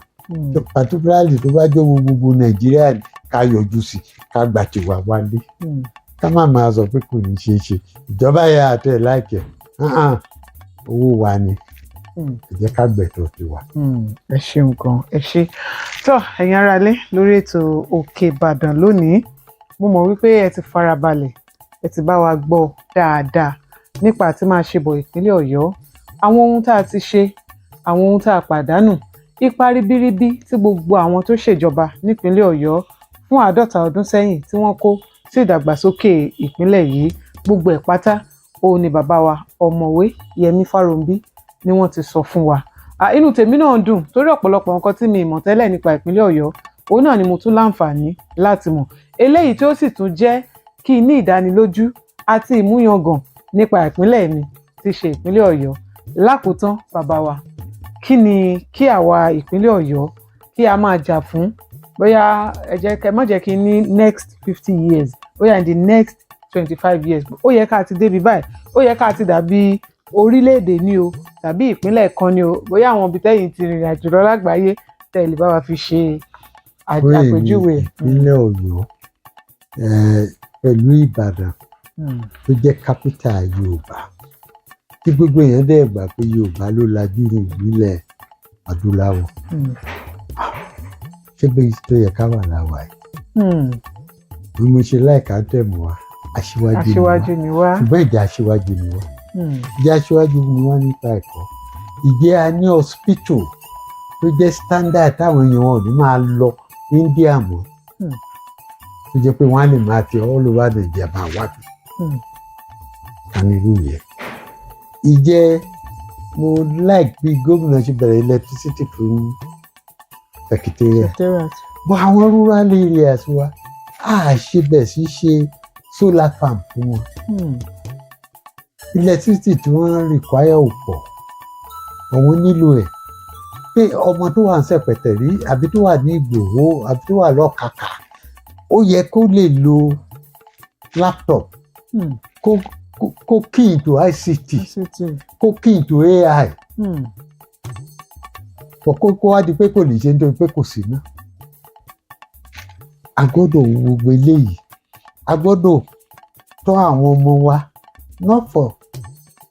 particularly tó bá jẹ́ gbogbo Nàìjíríà ká yọjú sí ká gbà tiwa wálé ká má máa sọ pé kò ní ṣeé ṣe ìjọba yẹ àtẹ láìpẹ́ owó wa ni ẹ jẹ́ ká gbẹ̀tọ̀ tiwa. Ẹ ṣeun gan ẹ ṣe tó ẹ̀yin aráalé lórí ètò Òkèbàdàn lónìí mo mọ̀ wípé ẹ ti farabalẹ̀ ẹ ti bá wa gbọ́ dáadáa nípa àti máa ṣe bọ̀ ìpínlẹ̀ Ọ̀yọ́ àwọn ohun tá a ti ṣe àwọn ohun tá a pàdánù ipa ribiribi tí gbogbo àwọn tó ṣèjọba nípínlẹ̀ Ọ̀yọ́ fún 50 ọdún sẹ́yìn tí wọ́n kó sí ìdàgbàsókè ìpínlẹ̀ yìí gbogbo ẹ̀ pátá òun ni bàbá wa ọ̀mọ̀wé Yẹmi Farounbi ni wọ́n ti sọ fún wa. Inú tèmi náà dùn torí ọ̀pọ̀lọpọ̀ nǹkan tí mi mọ̀ tẹ́lẹ̀ nípa ìpínlẹ̀ Ọ̀yọ́ òun náà ni mo tún láǹfààní láti mọ̀ eléyìí tí ó sì tún jẹ́ kí n ní ìdánilójú àti ìmúyangàn nípa ìpínlẹ̀ mi tí ṣe ìpínlẹ̀ Ọ̀yọ́. Lákòótán bàbá wa kí ni kí àwa ìpínlẹ̀ Ọ̀yọ́ kí a máa jà fún bóyá má jẹ́ kí n ní next 50 years bóyá in the next 25 years ó yẹ ká ti débi báyìí ó yẹ ká ti dàbí orílẹ̀-èdè ni o tàbí ìpínlẹ̀ kan ni o bóyá àwọn ibi tẹ́yìn ti rìnrìn àjò lọ lágbàáyé tẹ̀lé bá wa fi ṣe àpèjúwe. Ìpínlẹ̀ Ọ̀yọ́ pẹ̀lú Ìbàdàn tó jẹ́ capital Yorùbá tí gbogbo èèyàn dẹ̀ gbà pé Yorùbá ló lajú ní ìbílẹ̀ adúláwọ̀ ṣé bí tó yẹ ká wà láwa yìí bí mo ṣe láìka tẹ̀mọ́ wa aṣíwájú ni wá ṣùgbọ́n ìjà aṣíwájú ni wá ìjà aṣíwájú ni wá nípa ẹ̀kọ́ ìjẹ́ a ní hospital tó jẹ́ standard táwọn èèyàn wọn ò ní máa lọ India mọ́ tó jẹ́ pé wọ́n á lè máa ti all over Nàìjíríà máa wá bí kanirú yẹn ìjẹ́ mo like bí gómìnà ṣe bẹ̀rẹ̀ electricity fún secretariat but àwọn rural areas wa ṣe bẹ̀ sí ṣe solar farm fún wọn electricity tí wọ́n require ò pọ̀ àwọn nílò ẹ̀ pé ọmọ tó wà ń Ṣẹ̀pẹ̀tẹ̀ rí àbí tó wà ní Ìgbòho àbí tó wà lọ́kàkà ó yẹ kó lè lo laptop kó key into ICT kó key into AI kó wá di pé kò lè ṣe nítorí pé kò sí ná. A gbọ́dọ̀ wo gbogbo eléyìí a gbọ́dọ̀ tọ́ àwọn ọmọ wa not for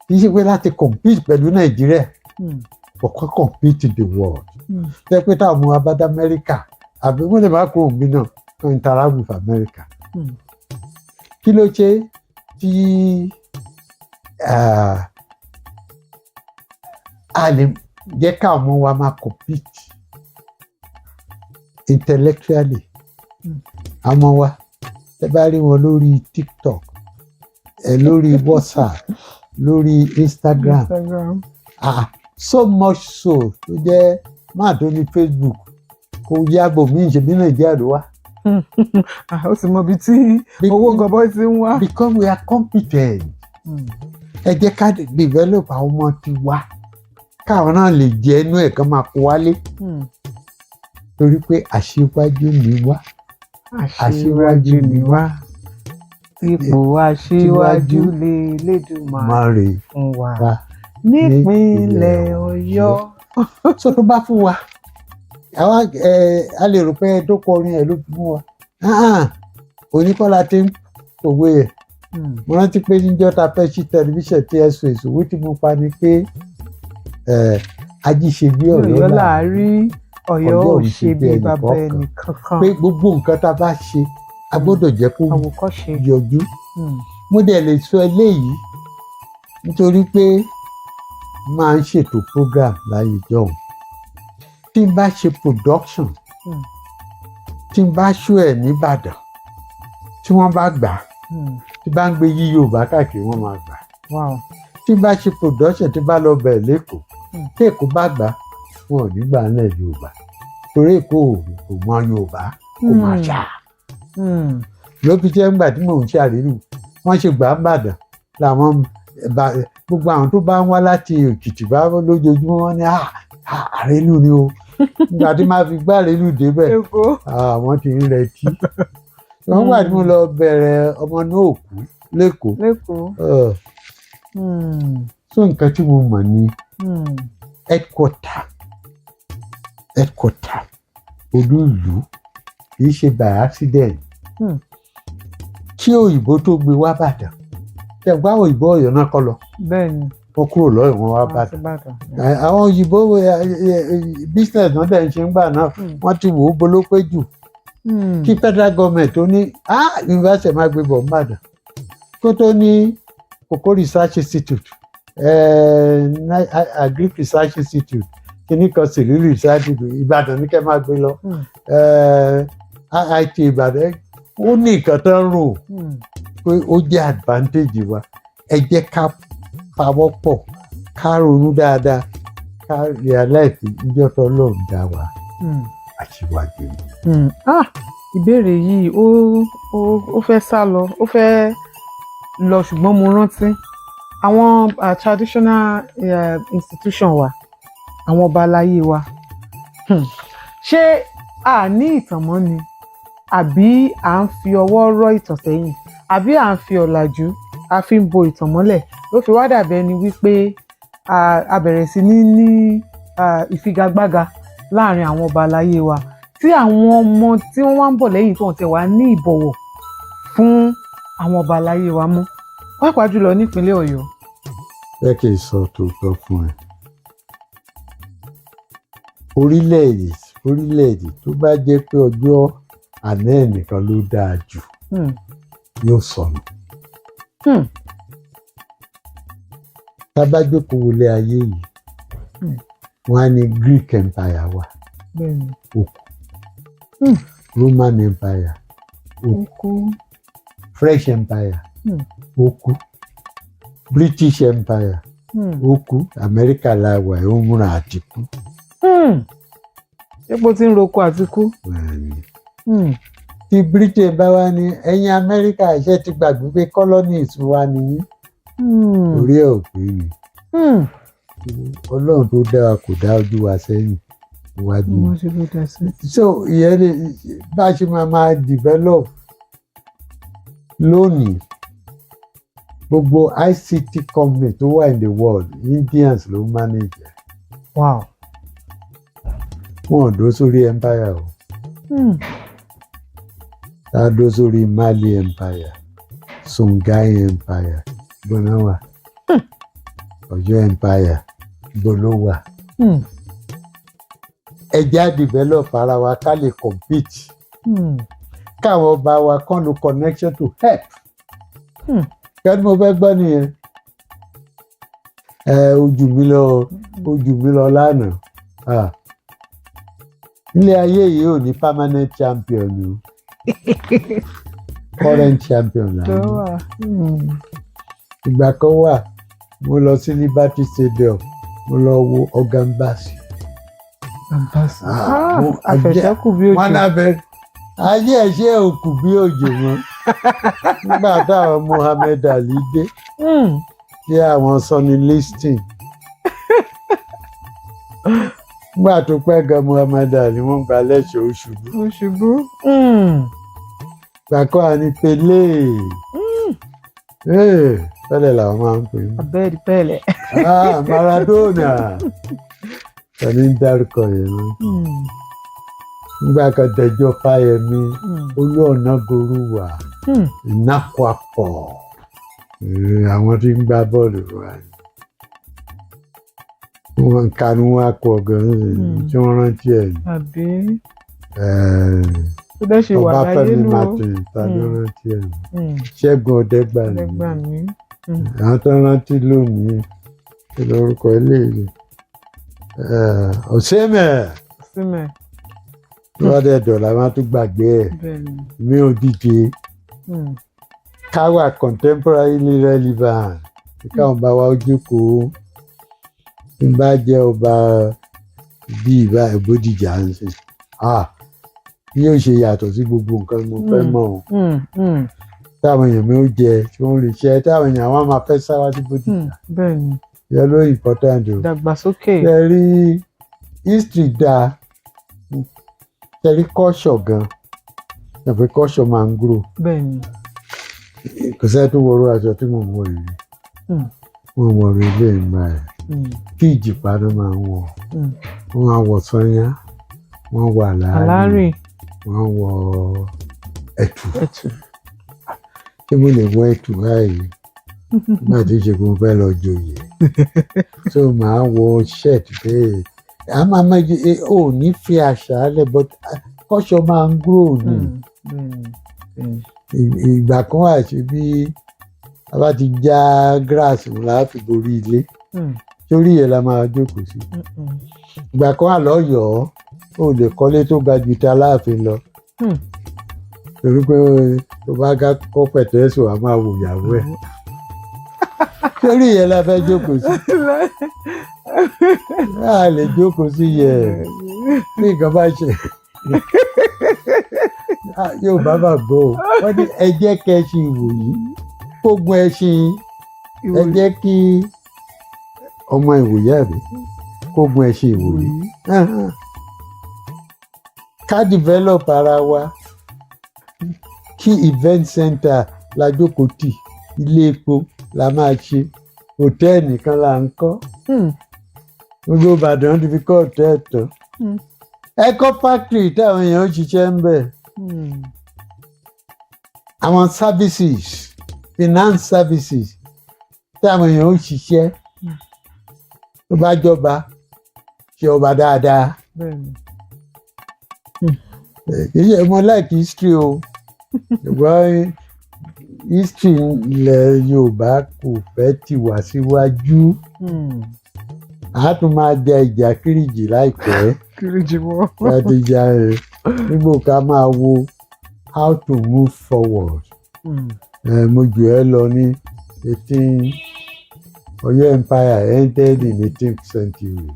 kì í ṣe pé láti compete pẹ̀lú Nàìjíríà but kó compete in the world. Ṣé pé táwọn ọmọ wa bá dá Amẹ́ríkà àbí wọ́n lè má kúrò níbí náà kó interact with America. Kí ló ṣe tí a lè jẹ́ káwọn ọmọ wa máa compete intellectually. Àmọ́ wa ẹ bá rí wọn lórí TikTok lórí WhatsApp lórí Instagram so much so tó jẹ́ máa tó ní Facebook kò yàgò mí ṣe bí Nàìjíríà ló wà. Ó sì mọ ibi tí owó gọbọi ti ń wá. Because we are competent. Ẹ jẹ́ ká develop àwọn ọmọ tiwa káwọn náà lè jẹ inú ẹ̀ kán máa kó wálé torí pé aṣíwájú ni wá. Aṣíwájú ni wá ipò aṣíwájú lè lédùmarè fún wa nípínlẹ̀ Ọ̀yọ́. So tó bá fún wa àwa a lè rò pé dókò orin ẹ̀ ló fún wa oníkọ́lá tí ń òwe ẹ̀ mo rántí pé níjọ́ ta fẹ́ sí tẹlifíṣàn TSS òwe tí mo pa ni pé ajíṣe bí Ọ̀yọ́ láàrí Ọ̀yọ́ ò ṣe bí bàbá ẹnì kankan. pé gbogbo nǹkan tá a bá ṣe a gbọ́dọ̀ jẹ́ kó àwòkọ́ṣe. yọjú. Mo dẹ̀ lè sọ eléyìí nítorí pé máa ń ṣètò program láyé jọ̀hún. Tí n bá ṣe production tí n bá ṣó ẹ̀ nìbàdàn tí wọ́n bá gbà á tí bá ń gbé yí Yorùbá káàkiri wọ́n máa gbà á. Wow. Tí n bá ṣe production tí bá lọ bẹ̀ lẹ́kọ̀ọ́ tí Èkó bá gbà á wọn ò ní gbà á lẹ̀ Yorùbá torí Èkó kò mọ Yorùbá kò máa ṣá. Ló fi jẹ́ ńgbà tí mò ń ṣàrírù wọ́n ṣe gbà á Ìbàdàn làwọn gbogbo àwọn tó bá ń wá láti Èkìtì bá lójoojúmọ́ wọn ní àrélù ni o nígbà tí máa fi gbá àrélù débẹ̀ àwọn ti ń retí. Wọ́n gbà tí mo lọ bẹ̀rẹ̀ ọmọ náà òkú lẹ́kọ̀ọ́. So nǹkan tí mo mọ̀ ní headquarter olú ìlú kì í ṣe by accident. Kí òyìnbó tó gbé wá Ìbàdàn ẹ̀gbọ́n àwọn òyìnbó Ọ̀yọ́ náà kọ́ lọ. Bẹ́ẹ̀ni. Wọ́n kúrò lọ́yọ̀ wọn wá Ìbàdàn. Àwọn òyìnbó business náà dẹ̀ ń ṣe ń gbà náà wọ́n ti wò ó bolópé jù. Kí federal government tó ní university máa gbé bọ̀ Ìbàdàn kó tó ní Cocoa Research Institute Agric Research Institute kíní kan Sìlú Research Ìbàdàn ní kẹ́ máa gbé lọ IIT Ìbàdàn ó ní nǹkan tó ń rò pé ó jẹ́ advantage wa ẹ jẹ́ ká pawọ́pọ̀ ká ronú dáadáa ká realize ìjọ tó lọ́ọ̀ dá wa aṣíwájú ni. Ìbéèrè yìí ó fẹ́ sá lọ ó fẹ́ lọ ṣùgbọ́n mo rántí àwọn traditional institution wa àwọn ọba aláyé wa ṣé a ní ìtàn mọ́ ni àbí à ń fi ọwọ́ rọ́ ìtàn sẹ́yìn àbí à ń fi ọ̀làjú a fi ń bo ìtàn mọ́lẹ̀ ló fi wá dàbí ẹni wípé a bẹ̀rẹ̀ sí ní ìfigagbága láàrin àwọn ọba aláyé wa tí àwọn ọmọ tí wọ́n wá ń bọ̀ lẹ́yìn tó ń tẹ̀ wá ní ìbọ̀wọ̀ fún àwọn ọba aláyé wa mọ́ pàápàá jùlọ nípínlẹ̀ Ọ̀yọ́. Ẹ kì í sọ tòótọ́ fún ẹ. Orílẹ̀-èdè tó bá jẹ́ pé ọjọ́ àná ẹnìkan ló dáa jù yóò sọnù. Tá bá jókòó wọlé ayé yìí wọ́n á ní Greek Empire wà ó kú. Roman Empire ó kú. French Empire ó kú. British Empire ó kú. Amẹ́ríkà la wà ó ń múra àti kú. Epo tí ń roko àti kú. Tí Britain bá wá ní ẹ̀yin Amẹ́ríkà ṣe ti gbàgbé pé colonies wa nìyí orí ẹ̀ ò pé ni. Ọlọ́run tó dá wa kò dá ojú wa sẹ́yìn iwájú. So ìyẹn lè bá a ṣe máa develop lónìí gbogbo ICT company tó wà in the world Indians ló manage. Wow. Wọn ò dó sórí empire o. Tá a dó sórí Mali Empire Songhai Empire gbọ́náwà Ọ̀yọ́ Empire gbọ́lówà. Ẹ já develop ara wa ká lè compete. Káwọn ọba wa kàn lo connection to help. Kẹ́ni mo fẹ́ gbọ́ nìyẹn. Ojú mi lọ lánàá. Ilé ayé yìí ò ní permanent champion o. Current champion lánàá. Ìgbà kan wà mo lọ sí Liberty Stadium mo lọ wo organ bass. Àfẹ̀sẹ́kù bí òjò. Wọ́n lábẹ́ ayé ẹ̀ṣẹ́ òkú bí òjò mọ́. Nígbà táwọn Muhammad Ali dé tí àwọn Sonny Liston. Nígbà tó pẹ́ gan Muhammad Ali wọ́n gba lẹ́sẹ̀ Òṣùbù. Gbàkọ́ àní Pelé. Pẹ́lẹ̀ làwọn máa ń pè é. Abẹ́ẹ̀dì pẹ́lẹ̀. Maradona. Tani ń dárúkọ yẹn mọ́. Nígbà kan Dẹjọ́ Fáyẹmí Olú Ọ̀nàgorúwà Ìnákwapọ̀ àwọn tí ń gbá bọ́ọ̀lù wa. wọn kanu wa pọ̀ gan-an tí wọ́n rántí ẹ̀ ní. àbí tó dẹ́ ṣe wà láyé Ọbáfẹ́mi nù. Martin ta ló rántí ẹ̀ ní. Ṣẹ́gun Ọdẹ́gbàmí Ọdẹ́gbàmí. àwọn tó rántí lónìí kí lórúkọ eléyìí Òsèmẹ̀ símẹ̀ lọ́dẹ̀ dọ̀là máa tún gbàgbé ẹ̀ bẹ́ẹ̀ ni. mi ò díje káwà contemporarily relevant kí káwọn bá wa jókòó tí n bá jẹ́ ọba bíi ìbá Bódìjà ń sìn bí yóò ṣe yàtọ̀ sí gbogbo nǹkan mo fẹ́ mọ̀ ọ́ táwọn èèyàn mi ó jẹ tí wọ́n lè ṣe táwọn èèyàn wọn máa fẹ́ sáwá sí Bódìjà bẹ́ẹ̀ ni. yẹ ló important o. Dàgbàsókè. ṣe rí history dáa ṣe rí culture gan ṣàpè culture máa ń grow. bẹ́ẹ̀ ni. kò sẹ́ni tó wọrú aṣọ tí mo wọ yìí wọ́n wọrú ilé ìgbà ẹ̀ kí ìjìpá ló máa ń wọ̀ wọ́n á wọ̀ sọ́yà wọ́n wọ àlárì wọ́n wọ ẹ̀tù ṣé mo lè wọ ẹ̀tù báyìí nígbà tí ṣe kó mo fẹ́ lọ joyè so màá wọ shirt bẹ́ẹ̀ a máa mẹ́jọ ò ní fi àṣà lẹ̀ but culture máa ń grow ni ìgbà kan wà ṣe bí a bá ti já grass láti borí ilé sórí yẹn la máa jókòó sí ìgbà kan wà lọ́yọ̀ọ́ ó lè kọ́lé tó ga ju ti Aláàfin lọ torí pé tó bá kọ́ pẹ̀tẹ́sù a máa wò ìyàwó ẹ̀ sórí yẹn la fẹ́ jókòó sí a lè jókòó sí yẹn bí nǹkan bá ṣe yóò bá bà gbọ́ ọ wọ́n ní ẹ jẹ́ kẹ́ ẹ ṣe ìwòyí gbógun ẹṣin ẹ jẹ́ kí ọmọ ìwòyí àbí gbógun ẹṣin ìwòyí ká develop ara wa kí event center la jókòó tì ilé epo la máa ṣe hòtẹ́ẹ̀lì nìkan là ń kọ́ gbogbo Ìbàdàn ti fi kọ́ hòtẹ́ẹ̀lì tán ẹ̀kọ́ factory táwọn èèyàn ń ṣiṣẹ́ ń bẹ̀ àwọn services finance services táwọn èèyàn ń ṣiṣẹ́ tó bá jọba ṣe ọba dáadáa kì í ṣe mo like history o ṣùgbọ́n history ilẹ̀ Yorùbá kò fẹ́ tì wá síwájú a tún máa jẹ ìjà kíríjì láìpẹ́ kíríjì wọ́ láti jà ẹ̀ nígbò ká máa wo how to move forward mo jù ẹ́ lọ ní 18 Ọ̀yọ́ empire ended in 18th century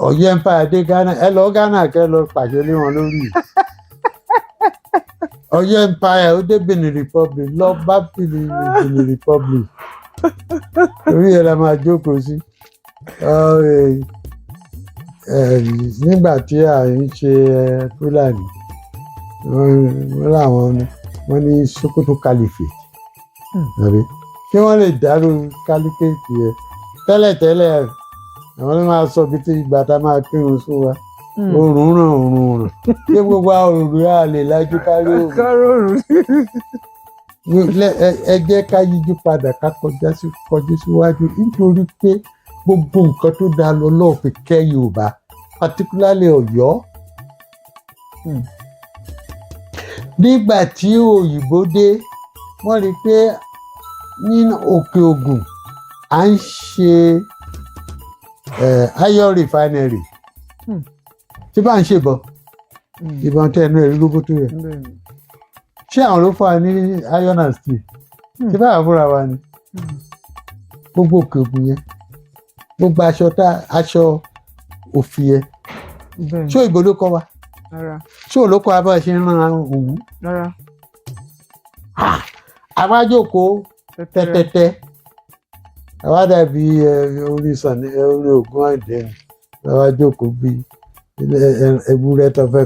Ọ̀yọ́ empire dé Ghana ẹ lọ Ghana kẹ́ lọ pàṣẹ lé wọn lórí Ọ̀yọ́ empire ó dé Benin Republic lọ bá Benin Republic orí ẹ̀ la máa jókòó sí nígbà tí à ń ṣe Fúlàní wọ́n ní Sokoto Caliphate àbí kí wọ́n lè dárò Caliphate yẹn tẹ́lẹ̀tẹ́lẹ̀ àwọn ló máa sọ bí tí ìgbà tá a máa kírun sún wa òòrùn ràn ṣé gbogbo òòrùn yà lè lájú kárí òòrùn ẹ jẹ́ ká yíjú padà ká kọjú síwájú nítorí pé gbogbo nǹkan tó dáa lọ lọ́ọ́ fi kẹ́ Yorùbá particularly Ọ̀yọ́ nígbà tí òyìnbó dé wọ́n rí i pé ní Òkè Ògùn à ń ṣe iron refinery tí bá ń ṣèbọn ìbọn tẹ ẹnu ẹ̀rí lóbótó rẹ̀ ṣé àwọn ló fà ní iron and steel tí bá àbúrò wa ni gbogbo Òkè Ògùn yẹn gbogbo aṣọ òfì yẹn ṣé òyìnbó ló kọ́ wa ṣé òun ló kọ́ wa bá ṣe ń ran òwú àwa jókòó tẹ́tẹ́tẹ́ àwa dàbí orí Ògún Àìdẹ́ ni àwa jókòó bí ewúrẹ́ tó fẹ́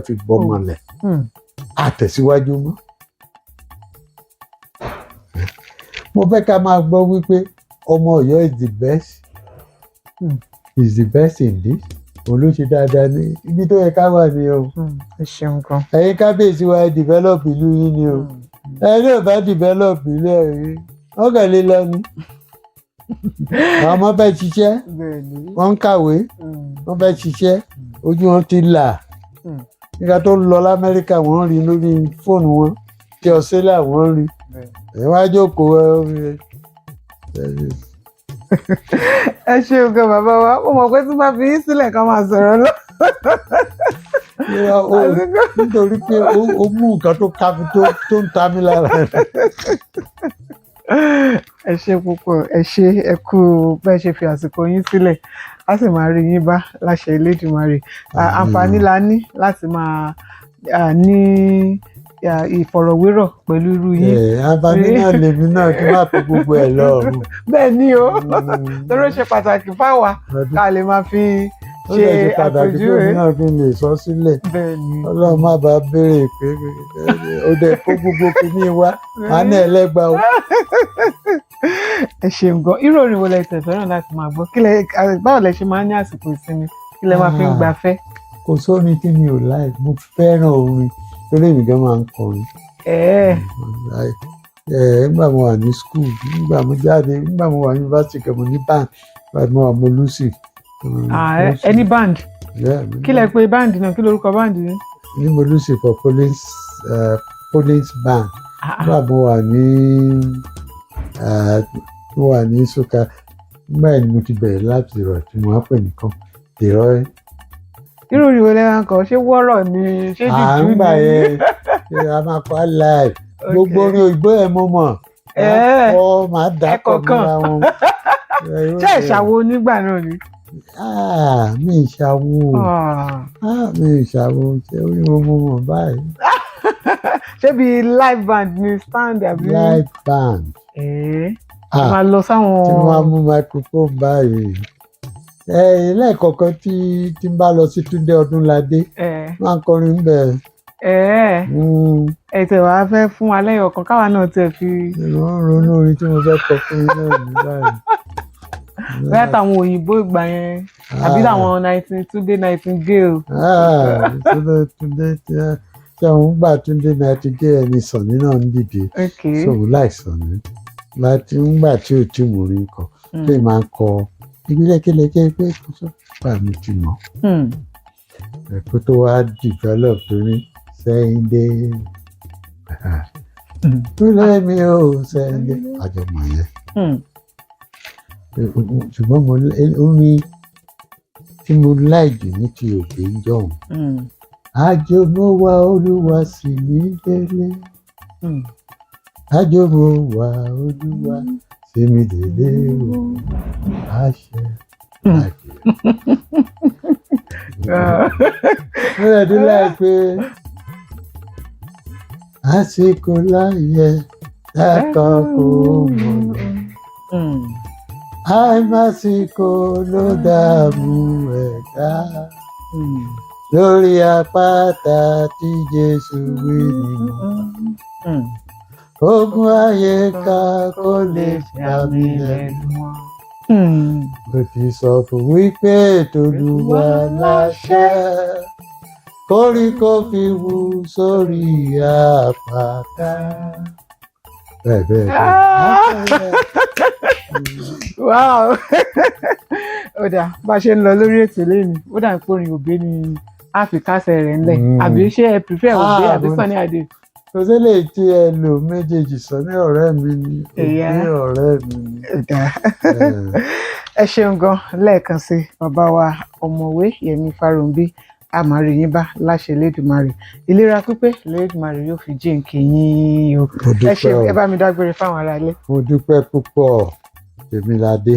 fi gbọ́mọlẹ̀ àtẹ̀síwájú mọ́. mo fẹ́ ká máa gbọ́ wípé ọmọ Ọ̀yọ́ is the best in this òun ló ṣe dáadáa ní ibi tó yẹ ká wà ní o. ẹ ṣeun kan. ẹ̀yin kábíyèsí wa develop ìlú yín ni o ẹ̀yin náà bá develop ìlú ẹ̀yin wọ́n kàn lè lọ ni àwọn ọmọ fẹ́ ṣiṣẹ́ bẹ́ẹ̀ ni. wọ́n ń kàwé wọ́n fẹ́ ṣiṣẹ́ ojú wọn ti là nígbà tó ń lọ l'Amẹ́ríkà wọ́n rí lórí fóònù wọn tí Australia wọ́n rí ẹ̀ wá jókòó ẹ ṣeun gan bàbá wa mo mọ̀ pé tí bá fi yín sílẹ̀ ká máa sọ̀rọ̀ lọ. nítorí pé ó mú nǹkan tó ká mi tó ń ta mí lára. ẹ ṣe púpọ̀ ẹ ṣe ẹ kú bẹ́ẹ̀ ṣe fi àsìkò yín sílẹ̀ a sì máa rí yín bá láṣẹ Elédùmarè. Àǹfààní la ní láti máa ní ìfọ̀rọ̀wérọ̀ pẹ̀lú irú yín. àǹfààní náà lèmi náà kí n má fi gbogbo ẹ̀ lọ. bẹ́ẹ̀ ni o torí ó ṣe pàtàkì fáwa ká lè máa fi ṣe àpèjúwe. ó náà fi lè sọ sílẹ̀ Ọlọ́run má bàa béèrè pé ó dẹ̀ kó gbogbo kìíní wá má ní ẹlẹ́gbà o. ẹ ṣeun gan irú orin wo lẹ tẹ̀ fẹ́ràn láti máa gbọ́ báwo lẹ ṣe máa ń ní àsìkò ìsinmi kí lẹ máa fi ń gbafẹ́. kò sórin tí mi ò láì mo fẹ́ràn orin torí èmi gan máa ń kọrin. nígbà mo wà ní school nígbà mo jáde nígbà mo wà ní yunifásitì kan mo ní band nígbà mo wà mo lucy. ẹni band kí lẹ pè band náà kí lorúkọ band yìí. ní mo lucy for police band nígbà mo wà ní soka nígbà yẹn ni mo ti bẹ̀rẹ̀ láti rọ̀ tí mo wá pè nìkan ìrọ̀. irú ìwé lẹ́wọ̀n kan ṣé wọ́rọ̀ ni ṣé jùjú ni. àǹgbà yẹn a máa kọ́ live gbogbo orin òyìnbó ẹ̀ mo mọ̀ máa dàpọ̀ mọ́ra wọn. ṣé ìṣàwo nígbà náà ni. mi ìṣàwo ṣé orí mo mọ̀ báyìí. ṣé bí live band ni stand àbí. live band. máa lọ sáwọn. tí wọ́n á mú microphone báyìí. lẹ́ẹ̀kọ̀ọ̀kan tí n bá lọ sí Túndé Ọdúnládé máa ń kọrin ń bẹ̀. ẹ̀tẹ̀ wàá fẹ́ fún wa lẹ́yìn ọ̀kan káwa náà tẹ̀ fi. wọ́n ronú orin tí mo fẹ́ kọ fún yín náà ní báyìí. bẹ́ẹ̀ táwọn òyìnbó ìgbà yẹn àbí táwọn Túndé Nightingale. Túndé tí àwọn gbà Túndé Nightingale ẹni Sànní náà ń dìde sóhun láì Sànní láti ńgbà tí ò tí mo rí kọ pé máa ń kọ ìbílẹ̀kẹ́lẹ́kẹ́ pé kò sọ pa mi ti mọ̀. ẹ̀kọ́ tó wá develop torí Sẹ́yìndé túlẹ̀ mi ò Sẹ́yìndé àjọmọ̀ yẹn. ṣùgbọ́n orin tí mo láìjù ní ti òbí ń jọ̀hún. àjọmọ̀ wa Olúwa sì ní délé. àjọmọ̀ wa Olúwa sì ní délé o àṣẹ àjẹ. mo rẹ̀ dún láìpẹ́ àsìkò láyé dákọ̀ kó mọ̀ lọ. àìmásìkò ló dààmú ẹ̀dá. lórí àpáta tí Jésù wí ni mo. ogun ayé ká kó lè fà mí lẹ́nu. mo ti sọ fún wípé t'Olúwa láṣẹ. koríko fi wú sórí àpáta. bẹ́ẹ̀. wow ó dà bá a ṣe ń lọ lórí ètò lẹ́nu ó dà pé orin òbí ni a fi kásẹ̀ rẹ̀ ńlẹ̀ àbí ṣé ẹ prefer òbí àbí Sunny Adé. kò sí lè tí ẹ lò méjèèjì Sunny ọ̀rẹ́ mi ni òbí ọ̀rẹ́ mi ni. ẹ ṣeun gan lẹ́ẹ̀kan sí bàbá wa ọ̀mọ̀wé Yẹmi Farounbi a máa rí yín bá láṣẹ Elédùmarè ìlera pípé Elédùmarè yóò fi jíǹkì yín o. ẹ ṣeun ẹ bá mi dágbére fáwọn ará ilé. mo dúpẹ́ púpọ̀ Tèmiládé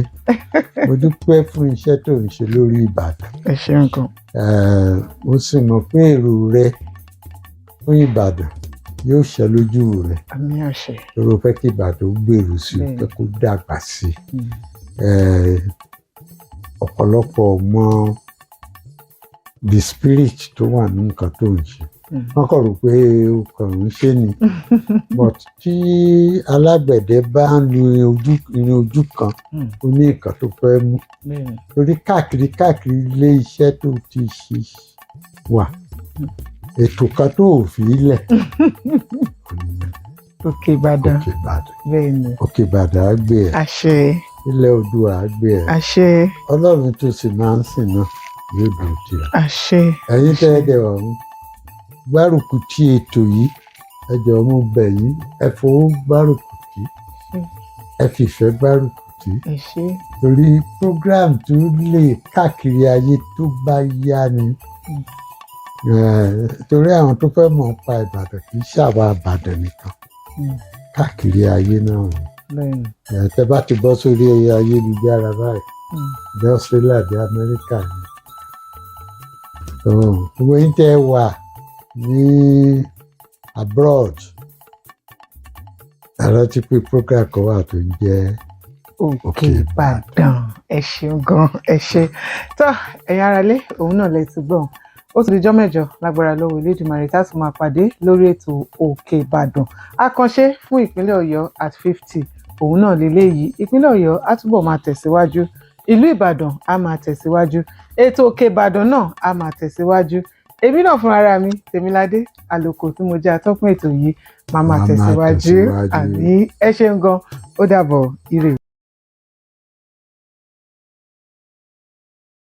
mo dúpẹ́ fún iṣẹ́ tó ń ṣe lórí Ìbàdàn. ẹ ṣeun gan. mo sì mọ̀ pé èrò rẹ fún Ìbàdàn yóò ṣẹ lójú rẹ. àmín àṣẹ. lórí fẹ́ kí Ìbàdàn ó gbèrú sí i fẹ́ kó dàgbà sí i. ọ̀pọ̀lọpọ̀ mọ the spirit tó wà ní nǹkan tó ń ṣe. wọ́n kàn rò pé ó kàn ń ṣe ni but tí alágbẹ̀dẹ bá ń lu irin ojú kan ó ní nǹkan tó fẹ́ mú torí káàkiri ilé iṣẹ́ tó ti ṣe wà ètò kan tó ò fi lẹ̀. Òkè'badan bẹ́ẹ̀ ni Òkè'badan á gbé ẹ̀. àṣẹ. ilẹ̀ Oòduà á gbé ẹ àṣẹ Ọlọ́run tó sì máa ń sìn náà yóò dùn tì ẹ́. àṣẹ ẹ̀yin tẹ́ ẹ dẹ̀ ọ̀hún gbárùkù tí ètò yìí ẹ jọ̀ọ́ mo bẹ̀ yín ẹ fowó gbárùkù tí ẹ fìfẹ́ gbárùkù tí àṣẹ torí program tó lè káàkiri ayé tó bá yá ni torí àwọn tó fẹ́ mọ̀ pa Ìbàdàn kì í ṣàwa Ìbàdàn nìkan káàkiri ayé náà ni. bẹ́ẹ̀ni tẹ́ bá ti bọ́ sórí ayélujára báyìí ní Australia ní Amẹ́ríkà ni gbogbo yín tẹ́ wà ní abroad ẹ̀rọ ti pé program kan wà tó ń jẹ́ Òkè-Ìbàdàn ẹ ṣeun gan ẹ ṣe tó ẹ̀yin aráalé òun náà lẹ ti gbọ́n ó ti dijọ́ mẹ́jọ lágbára lọ́wọ́ Elédùmarè tá a tún máa pàdé lórí ètò Òkè-Ìbàdàn àkànṣe fún ìpínlẹ̀ Ọ̀yọ́ at 50 òun náà lélẹ́yìí ìpínlẹ̀ Ọ̀yọ́ á túbọ̀ máa tẹ̀síwájú ìlú Ìbàdàn á máa tẹ̀síwájú ètò Òkè-Ìbàdàn náà á máa tẹ̀síwájú èmi náà fúnra ara mi Tèmiládé Àlòkò tí mo jẹ́ atọ́kùn ètò yìí máa máa tẹ̀síwájú àmì ẹ ṣeun gan ó dàbọ̀ ire.